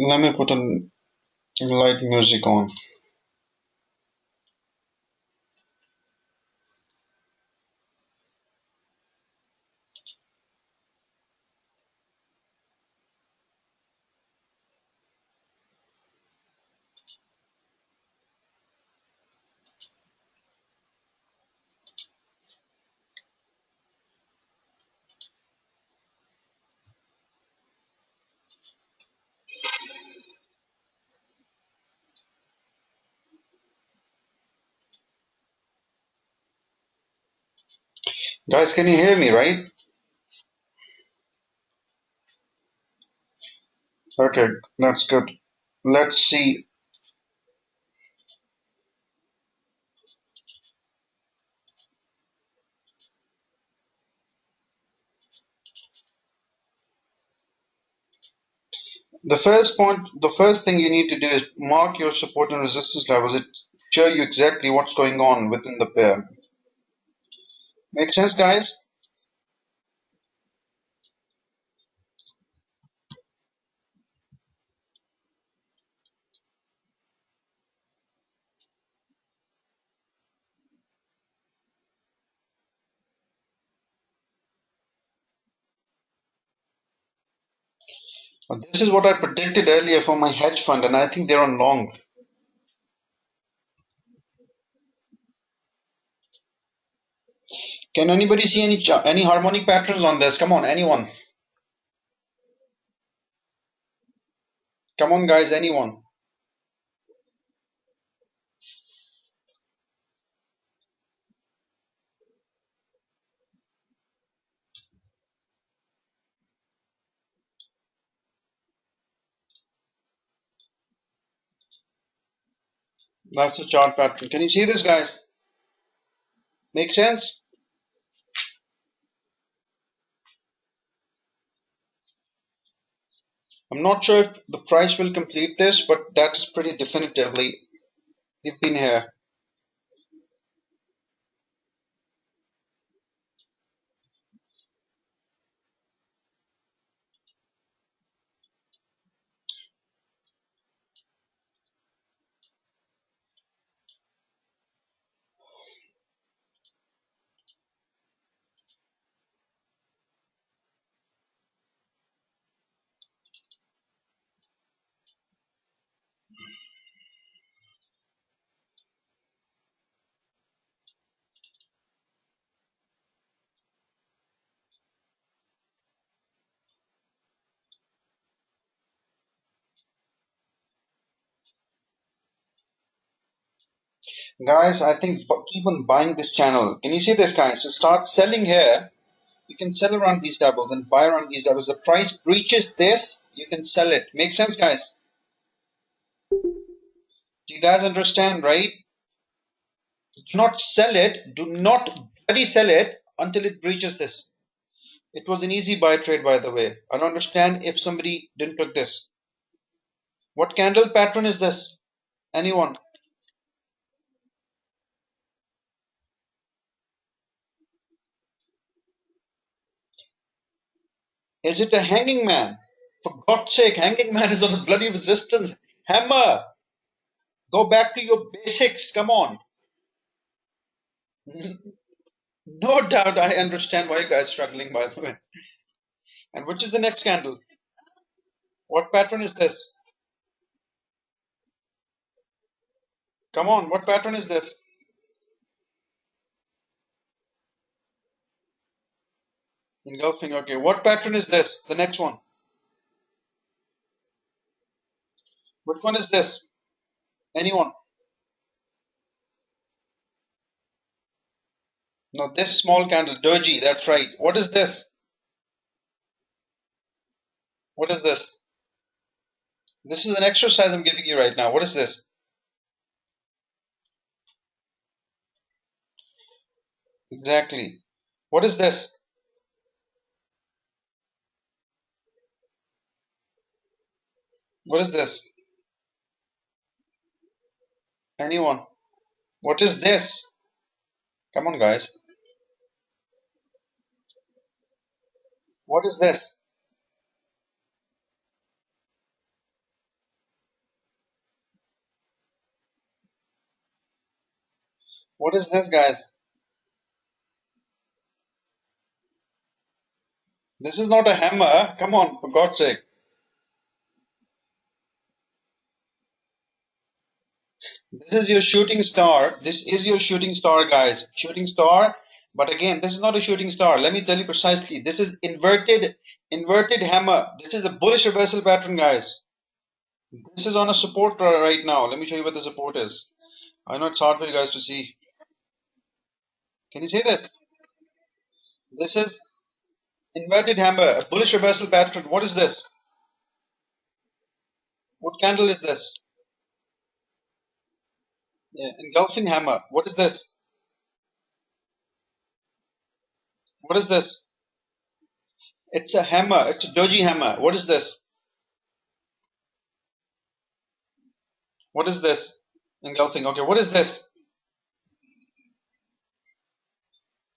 Let me put a light music on. Guys, can you hear me, right? Okay, that's good. Let's see. The first thing you need to do is mark your support and resistance levels. It show you exactly what's going on within the pair. Make sense, guys? This is what I predicted earlier for my hedge fund, and I think they're on long. Can anybody see any harmonic patterns on this? Come on, anyone? Come on, guys, anyone? That's the chart pattern. Can you see this, guys? Make sense? I'm not sure if the price will complete this, but that's pretty definitively. We've been here. Guys, I think keep on buying this channel. Can you see this, guys? So start selling here. You can sell around these levels and buy around these levels. The price breaches this, you can sell it. Make sense, guys? Do you guys understand, right? Do not sell it. Do not bloody sell it until it breaches this. It was an easy buy trade, by the way. I don't understand if somebody didn't took this. What candle pattern is this? Anyone? Is it a hanging man? For God's sake, hanging man is on the bloody resistance. Hammer! Go back to your basics. Come on. No doubt I understand why you guys are struggling, by the way. And which is the next candle? What pattern is this? Come on, what pattern is this? Engulfing, okay. What pattern is this? The next one. Which one is this? Anyone? No, this small candle, doji, that's right. What is this? What is this? This is an exercise I'm giving you right now. What is this? Exactly. What is this? What is this? Anyone? What is this? Come on, guys. What is this? What is this, guys? This is not a hammer. Come on, for God's sake. This is your shooting star. This is your shooting star, guys. Shooting star. But again, this is not a shooting star. Let me tell you precisely. This is inverted hammer. This is a bullish reversal pattern, guys. This is on a support right now. Let me show you what the support is. I know it's hard for you guys to see. Can you see this? This is inverted hammer, a bullish reversal pattern. What is this? What candle is this? Yeah, engulfing hammer. What is this? What is this? It's a hammer. It's a doji hammer. What is this? What is this? Engulfing. Okay, what is this?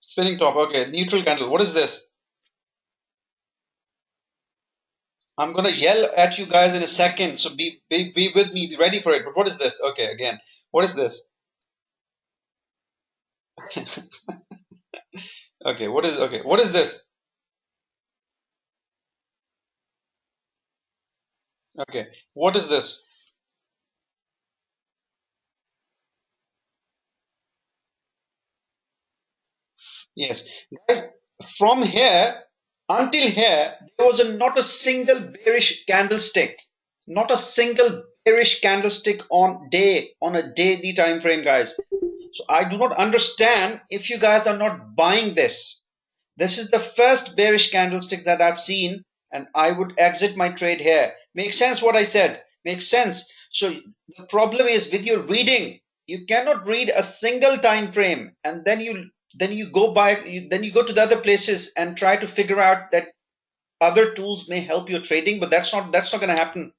Spinning top. Okay, neutral candle. What is this? I'm gonna yell at you guys in a second, so be with me. Be ready for it. But what is this? Okay, again. What is this? Okay, what is okay? What is this? Okay, what is this? Yes, guys. From here until here, there was not a single bearish candlestick. Not a single bearish candlestick on a daily time frame, guys. So I do not understand if you guys are not buying this. This is the first bearish candlestick that I've seen, and I would exit my trade here. Makes sense what I said? Makes sense. So the problem is with your reading, you cannot read a single time frame and then you go by then you go to the other places and try to figure out that other tools may help your trading, but that's not going to happen.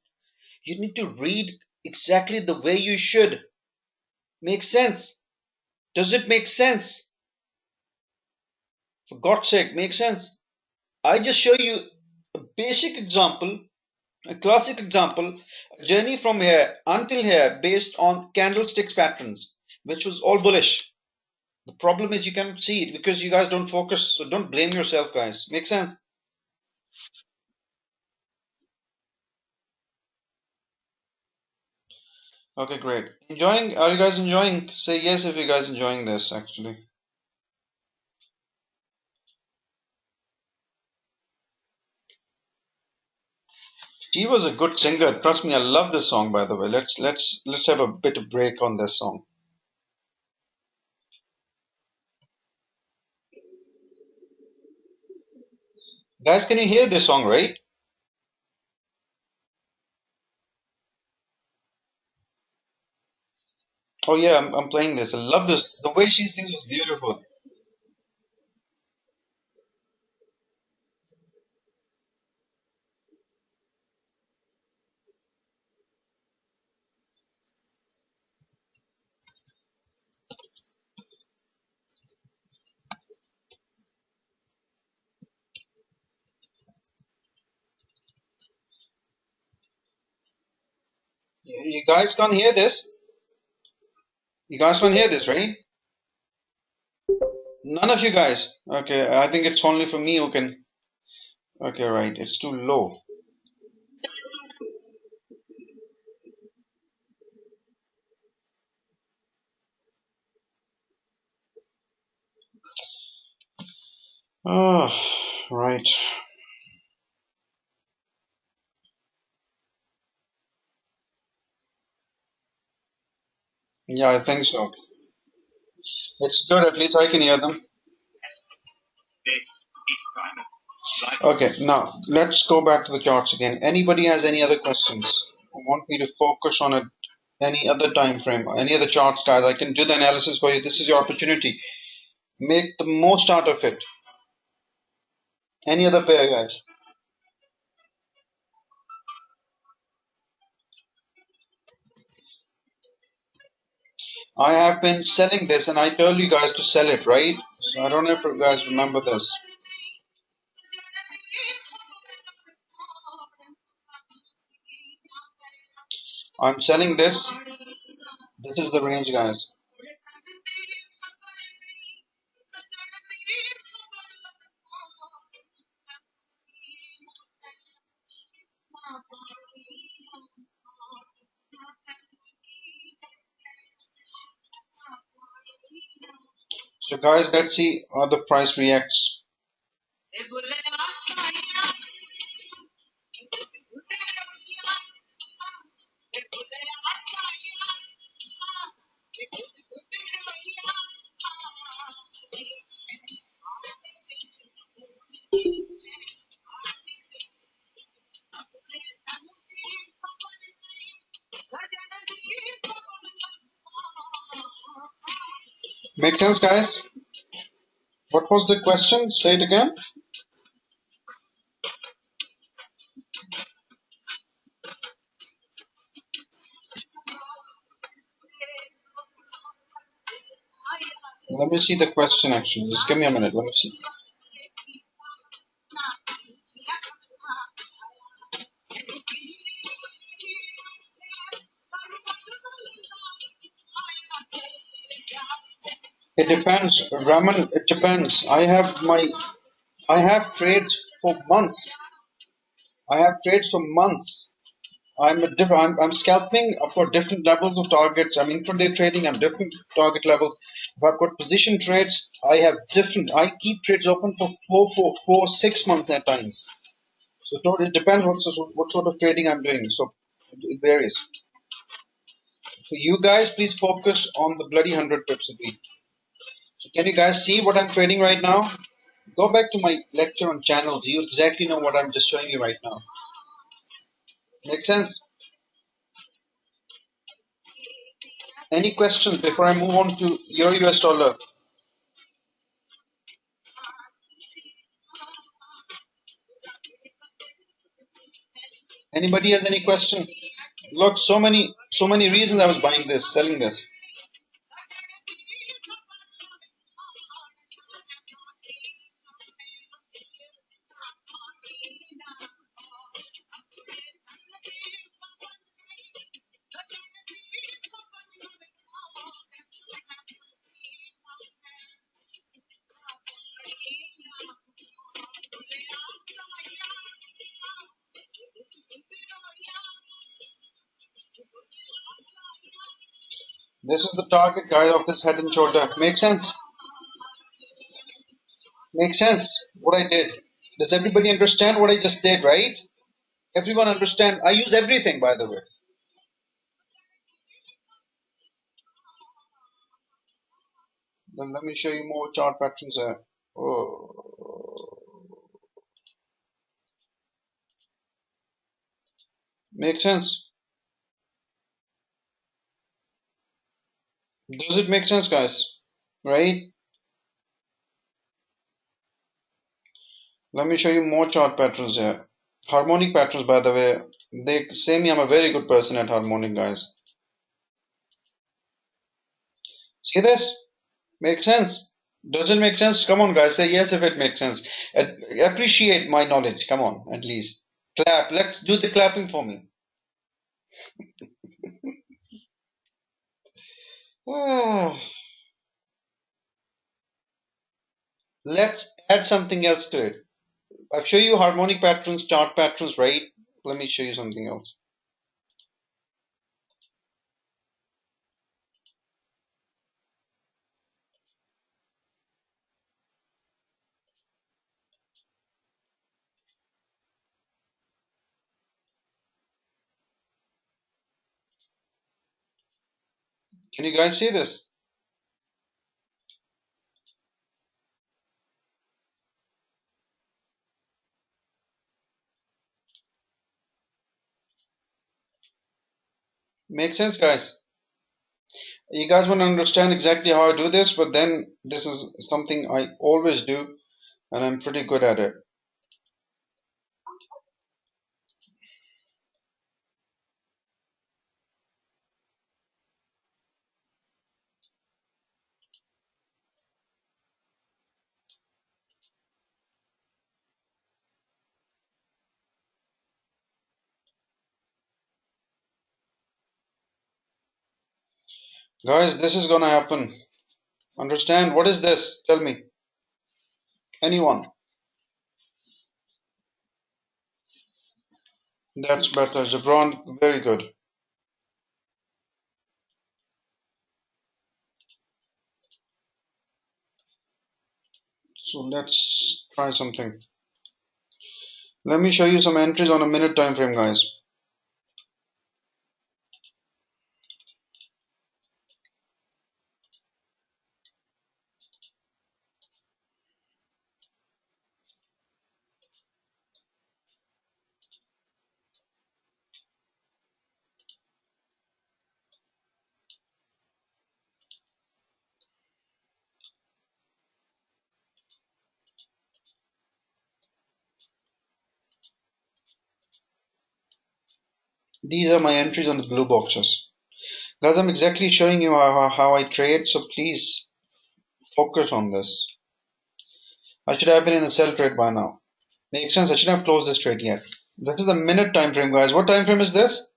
You need to read exactly the way you should. Make sense? Does it make sense? For God's sake, make sense. I just show you a basic example, a classic example, a journey from here until here based on candlesticks patterns, which was all bullish. The problem is you cannot see it because you guys don't focus. So don't blame yourself, guys. Make sense? Okay, great. Enjoying? Are you guys enjoying? Say yes if you guys enjoying this. Actually, she was a good singer. Trust me, I love this song. By the way, let's have a bit of break on this song, guys. Can you hear this song, right? Oh yeah, I'm playing this. I love this. The way she sings was beautiful. You guys can't hear this. You guys can't hear this, right? None of you guys. Okay, I think it's only for me who can. Okay, right. It's too low. Oh, right. Yeah, I think so. It's good. At least I can hear them. Okay, now let's go back to the charts again. Anybody has any other questions? Want me to focus on any other time frame, any other charts, guys? I can do the analysis for you. This is your opportunity. Make the most out of it. Any other pair, guys? I have been selling this, and I told you guys to sell it, right? So I don't know if you guys remember this. I'm selling this. This is the range, guys. So, guys, let's see how the price reacts. Make sense, guys? What was the question? Say it again. Let me see the question actually. Just give me a minute. Let me see. It depends, Raman. It depends. I have trades for months. I have trades for months. I'm scalping for different levels of targets. I'm intraday trading. I'm different target levels. If I've got position trades, I have different. I keep trades open for 6 months at times. So it depends what sort of trading I'm doing. So it varies. For you guys, please focus on the bloody 100 pips a week. So can you guys see what I'm trading right now? Go back to my lecture on channels. You exactly know what I'm just showing you right now. Make sense? Any questions before I move on to Euro US dollar? Anybody has any question? Look, so many reasons I was buying this, selling this. This is the target, guys, of this head and shoulder. Make sense? Make sense what I did? Does everybody understand what I just did, right? Everyone understand? I use everything, by the way. Then let me show you more chart patterns there. Oh. Make sense? Does it make sense, guys? Right? Let me show you more chart patterns here. Harmonic patterns, by the way. They say me I'm a very good person at harmonic, guys. See this? Make sense? Does it make sense? Come on, guys. Say yes if it makes sense. Appreciate my knowledge. Come on, at least. Clap. Let's do the clapping for me. Ah. Let's add something else to it. I've shown you harmonic patterns, chart patterns, right? Let me show you something else. Can you guys see this? Make sense, guys? You guys want to understand exactly how I do this, but then this is something I always do, and I'm pretty good at it. Guys, this is gonna happen. Understand? What is this? Tell me. Anyone? That's better. Jabron, very good. So let's try something. Let me show you some entries on a minute time frame, guys. These are my entries on the blue boxes. Guys, I'm exactly showing you how I trade, so please focus on this. I should have been in the sell trade by now. Makes sense. I shouldn't have closed this trade yet. This is the minute time frame, guys. What time frame is this?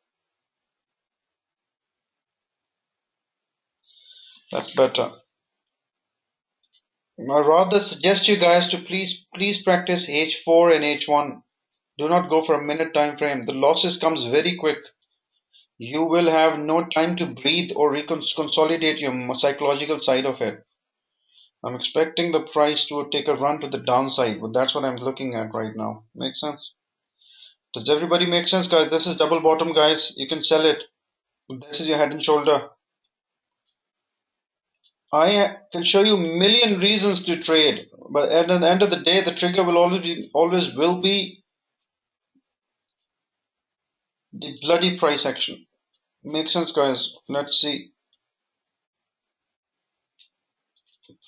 That's better. I rather suggest you guys to please practice H4 and H1. Do not go for a minute time frame. The losses comes very quick. You will have no time to breathe or consolidate your psychological side of it. I'm expecting the price to take a run to the downside, but that's what I'm looking at right now. Make sense? Does everybody make sense, guys? This is double bottom, guys. You can sell it. This is your head and shoulder. I can show you a million reasons to trade, but at the end of the day, the trigger will always will be the bloody price action. Makes sense, guys? Let's see.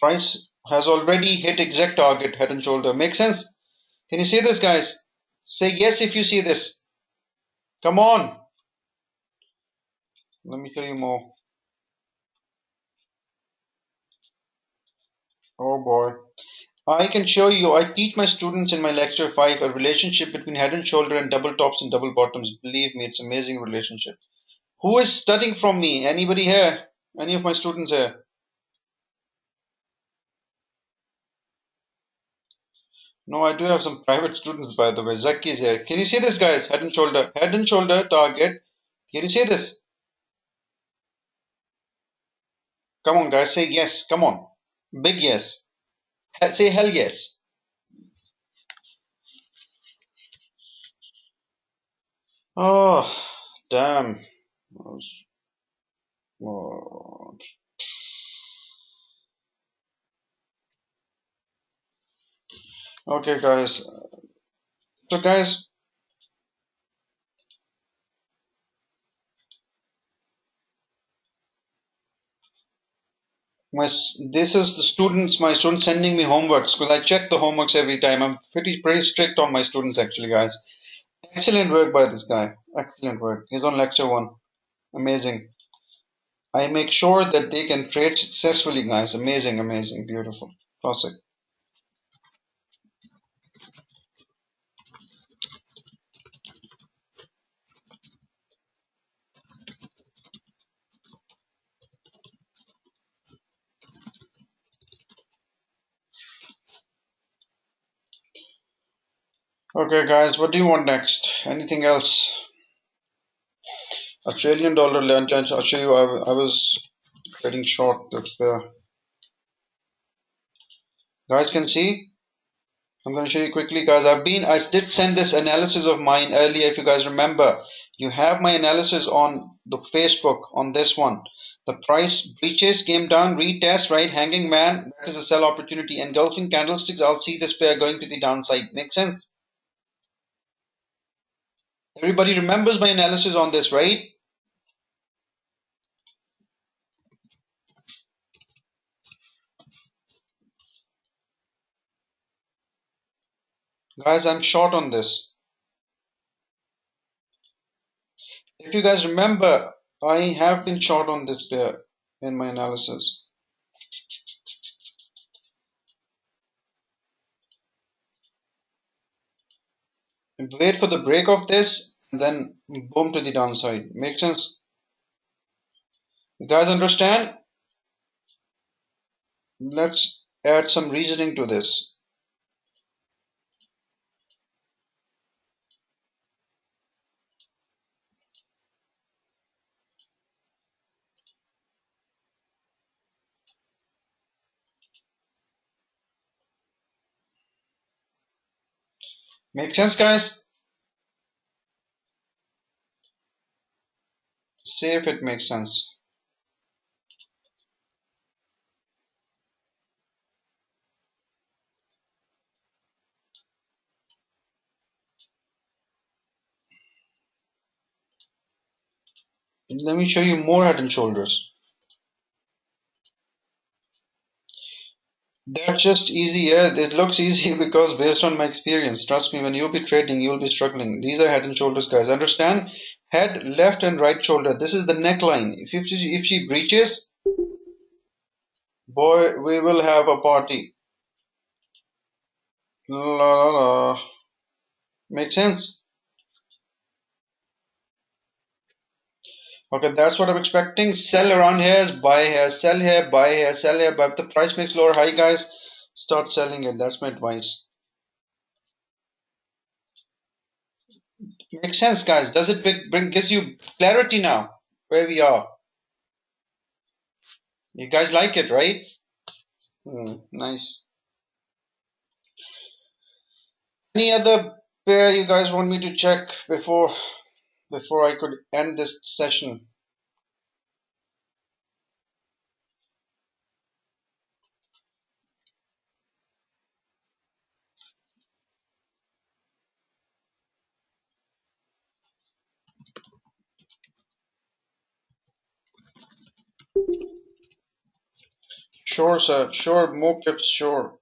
price has already hit exact target, head and shoulder. Make sense? Can you see this, guys? Say yes if you see this. Come on. Let me show you more. Oh boy. I can show you. I teach my students in my lecture 5 a relationship between head and shoulder and double tops and double bottoms. Believe me, it's an amazing relationship. Who is studying from me? Anybody here? Any of my students here? No, I do have some private students, by the way. Zaki is here. Can you see this, guys? Head and shoulder. Head and shoulder target. Can you see this? Come on, guys. Say yes. Come on. Big yes. Say hell yes. Oh, damn. Oh. Okay, guys. So, guys, this is the students. My students sending me homeworks because I check the homeworks every time. I'm pretty strict on my students, actually, guys. Excellent work by this guy. Excellent work. He's on lecture 1. Amazing. I make sure that they can trade successfully, guys. Amazing, amazing, beautiful. Classic. Okay, guys, what do you want next? Anything else? Australian dollar land. I'll show you. I was trading short. Guys can see. I'm going to show you quickly, guys. I did send this analysis of mine earlier. If you guys remember, you have my analysis on the Facebook on this one. The price breaches came down, retest, right? Hanging man, that is a sell opportunity. Engulfing candlesticks, I'll see this pair going to the downside. Make sense? Everybody remembers my analysis on this, right? Guys, I'm short on this. If you guys remember, I have been short on this pair in my analysis. Wait for the break of this, and then boom to the downside. Make sense? You guys understand? Let's add some reasoning to this. Make sense, guys? See if it makes sense. Let me show you more head and shoulders. That's just easy. Yeah, it looks easy because based on my experience, trust me, when you'll be trading, you'll be struggling. These are head and shoulders, guys. Understand? Head, left, and right shoulder. This is the neckline. If she breaches, boy, we will have a party. La la la. Make sense? Okay, that's what I'm expecting. Sell around here is buy here, sell here, buy here, sell here. But if the price makes lower high, guys, start selling it. That's my advice. Makes sense, guys. Does it gives you clarity now where we are? You guys like it, right? Nice. Any other pair you guys want me to check before I could end this session? Sure, sir. Sure, more tips, sure.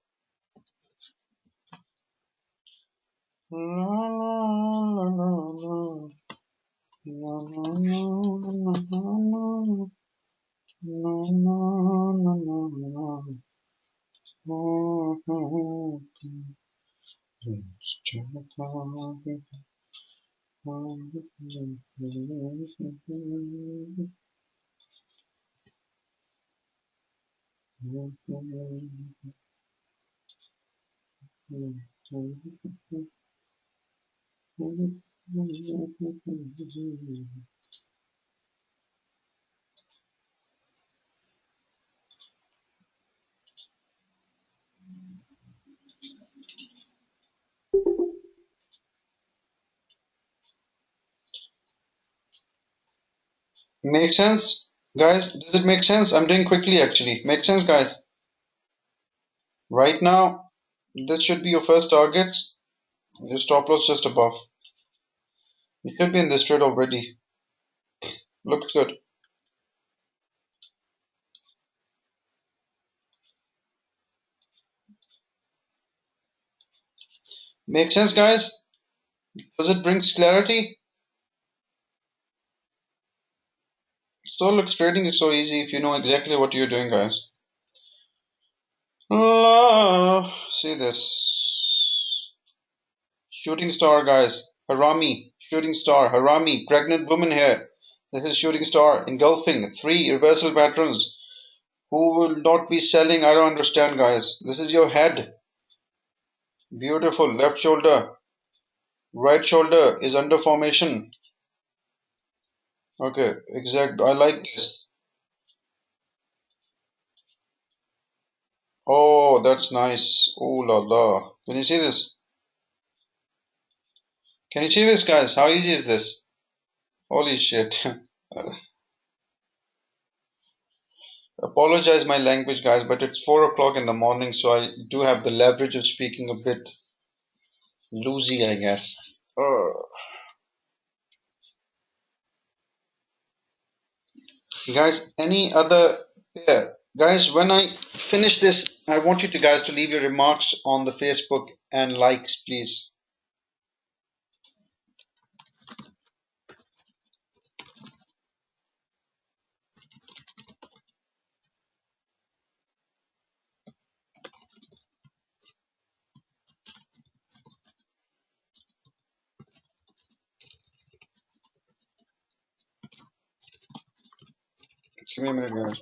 Make sense, guys? Does it make sense? I'm doing quickly actually. Make sense, guys? Right now, this should be your first targets. Your stop loss just above. You should be in this trade already. Looks good. Make sense, guys? Does it bring clarity? Solux trading is so easy if you know exactly what you're doing, guys. See this. Shooting star, guys. Harami. Shooting star. Harami. Pregnant woman here. This is shooting star. Engulfing. 3 reversal patterns. Who will not be selling? I don't understand, guys. This is your head. Beautiful. Left shoulder. Right shoulder is under formation. Okay, exact. I like this. Oh, that's nice. Oh la la. Can you see this? Can you see this, guys? How easy is this? Holy shit. Apologize my language, guys, but it's 4 o'clock in the morning, so I do have the leverage of speaking a bit loosey, I guess. Guys, any other pair? Guys, when I finish this, I want you to guys to leave your remarks on the Facebook and likes, please. Give me a minute, guys.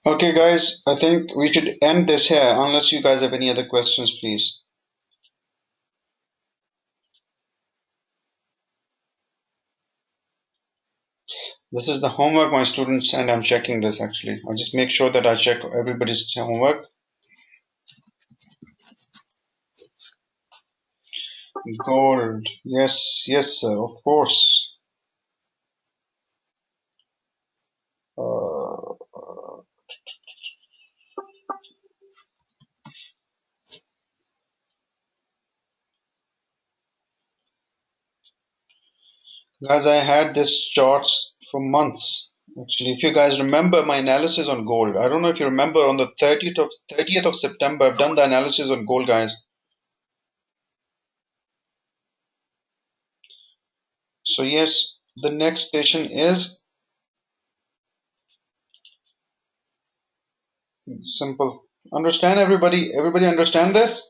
Okay, guys, I think we should end this here unless you guys have any other questions, please. This is the homework my students send. I'm checking this actually. I'll just make sure that I check everybody's homework. Gold. Yes, yes, sir, of course. Uh, Guys, I had this charts for months. Actually, if you guys remember my analysis on gold, I don't know if you remember on the 30th of September, I've done the analysis on gold, guys. So yes, the next station is simple. Understand everybody? Everybody understand this?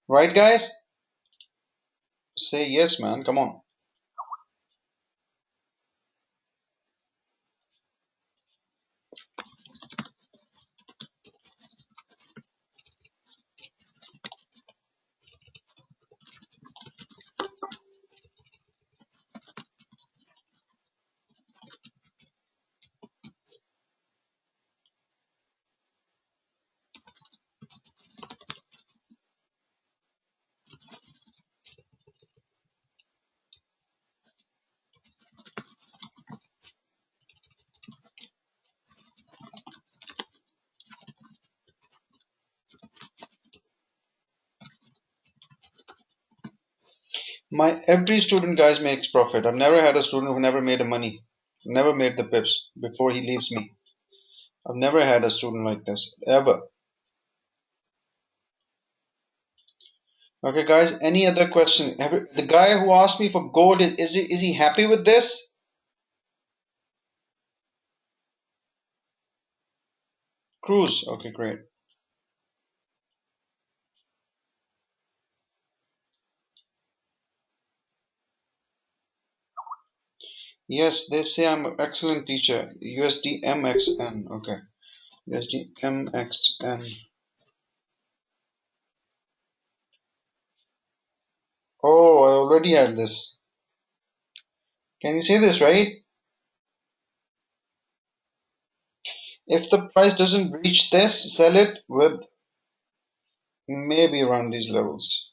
Right, guys? Say yes, man. Come on. My every student, guys, makes profit. I've never had a student who never made a money, never made the pips before he leaves me. I've never had a student like this ever. Okay, guys. Any other question? The guy who asked me for gold is he happy with this? Cruise. Okay, great. Yes, they say I'm an excellent teacher. USD MXN. Okay. USD MXN. Oh, I already had this. Can you see this, right? If the price doesn't reach this, sell it with maybe around these levels.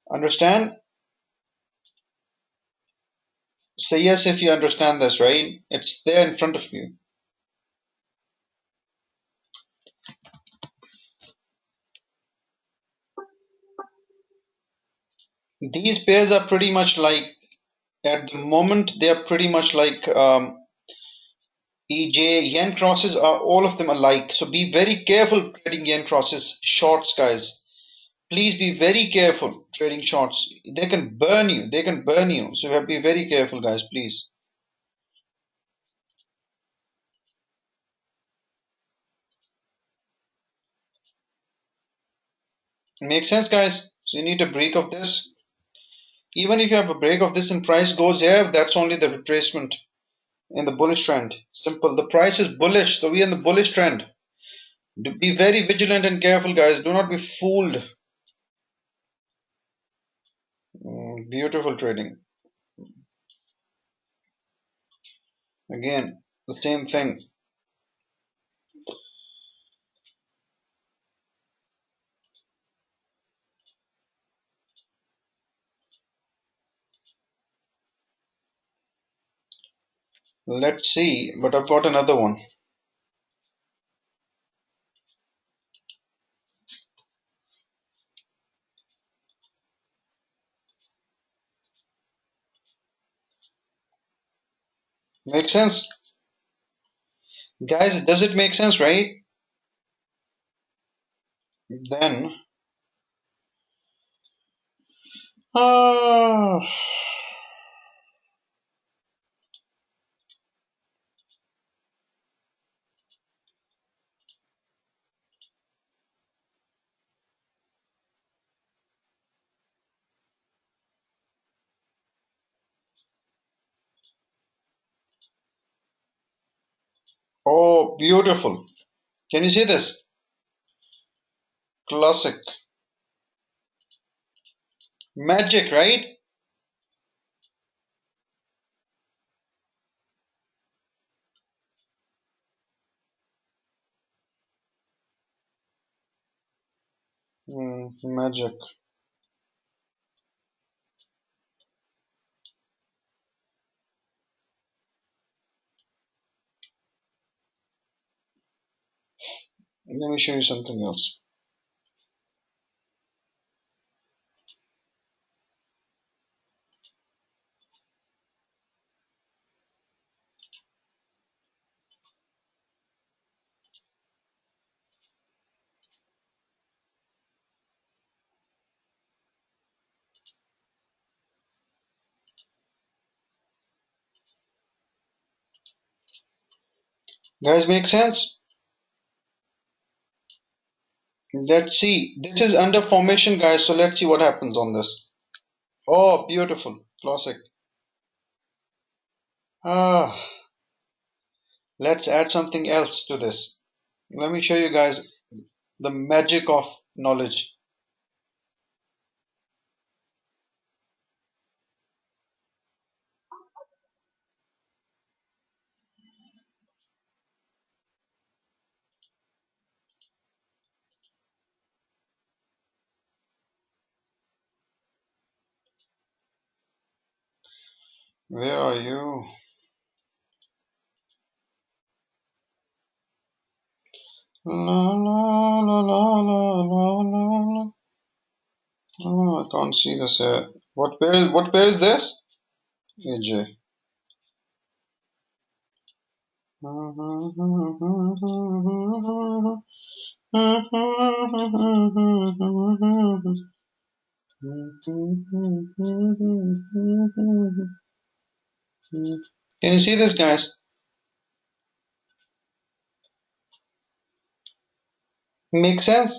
Understand? Say yes if you understand this, right? It's there in front of you. These pairs are pretty much like, at the moment, they are pretty much like EJ. Yen crosses are all of them alike. So be very careful trading yen crosses shorts, guys. Please be very careful trading shorts. They can burn you. They can burn you. So you have to be very careful, guys, please. Make sense, guys? So you need a break of this. Even if you have a break of this and price goes here, that's only the retracement in the bullish trend. Simple. The price is bullish, so we are in the bullish trend. Be very vigilant and careful, guys. Do not be fooled. Beautiful trading. Again, the same thing. Let's see, but I've got another one. Make sense? Guys, does it make sense, right? Then, ah, oh, beautiful. Can you see this? Classic. Magic, right? Magic. Let me show you something else. Guys, make sense? Let's see. This is under formation, guys. So let's see what happens on this. Oh, beautiful. Classic. Ah, Let's add something else to this. Let me show you guys the magic of knowledge. Where are you? La la la la la la la. Oh, I can't see this here. What pair is this? AJ. Can you see this, guys? Make sense?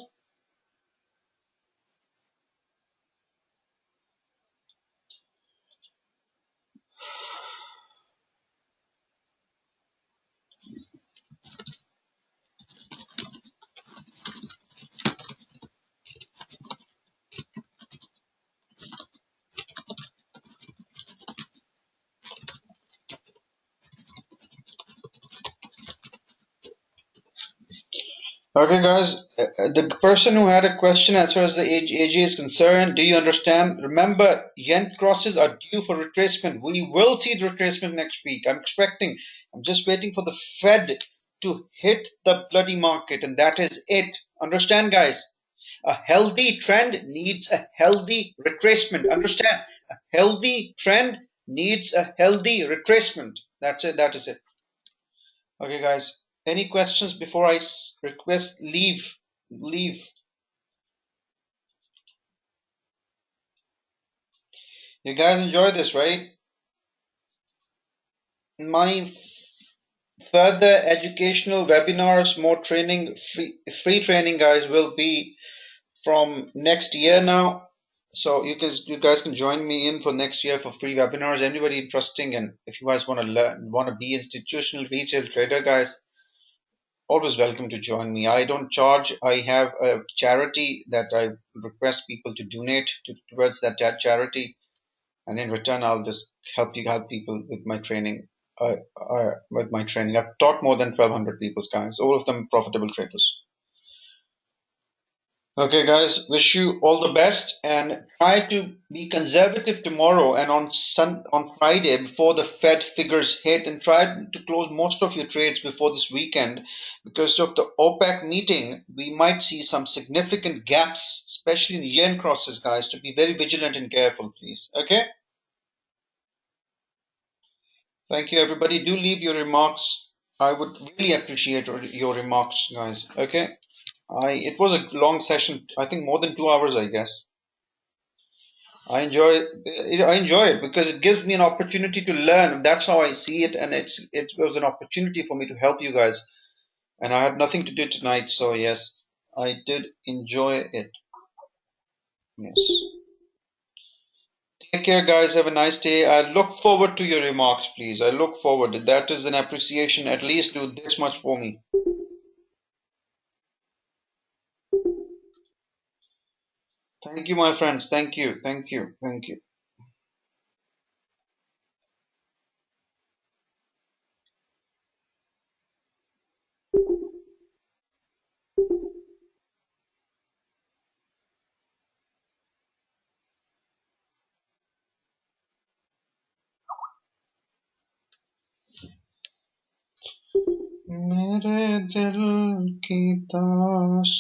Okay, guys. The person who had a question as far as the AG is concerned, do you understand? Remember, yen crosses are due for retracement. We will see the retracement next week. I'm expecting. I'm just waiting for the Fed to hit the bloody market, and that is it. Understand, guys? A healthy trend needs a healthy retracement. Understand? A healthy trend needs a healthy retracement. That's it. That is it. Okay, guys. Any questions before I request leave? Leave. You guys enjoy this, right? My further educational webinars, more training, free training, guys, will be from next year now. So you guys can join me in for next year for free webinars. Anybody interesting, and if you guys want to learn, want to be institutional retail trader, guys, always welcome to join me. I don't charge. I have a charity that I request people to donate towards that charity, and in return, I'll just help people with my training. With my training, I've taught more than 1,200 people, guys. All of them profitable traders. Okay, guys, wish you all the best and try to be conservative tomorrow and on Friday before the Fed figures hit, and try to close most of your trades before this weekend. Because of the OPEC meeting, we might see some significant gaps, especially in yen crosses, guys. To be very vigilant and careful, please. Okay? Thank you, everybody. Do leave your remarks. I would really appreciate your remarks, guys. Okay? I It was a long session. I think more than 2 hours, I guess. I enjoy it because it gives me an opportunity to learn. That's how I see it, and it was an opportunity for me to help you guys. And I had nothing to do tonight, so yes, I did enjoy it. Yes. Take care, guys. Have a nice day. I look forward to your remarks, please. I look forward. That is an appreciation. At least do this much for me. Thank you, my friends. Thank you. Thank you. Thank you. मेरे दिल की ताश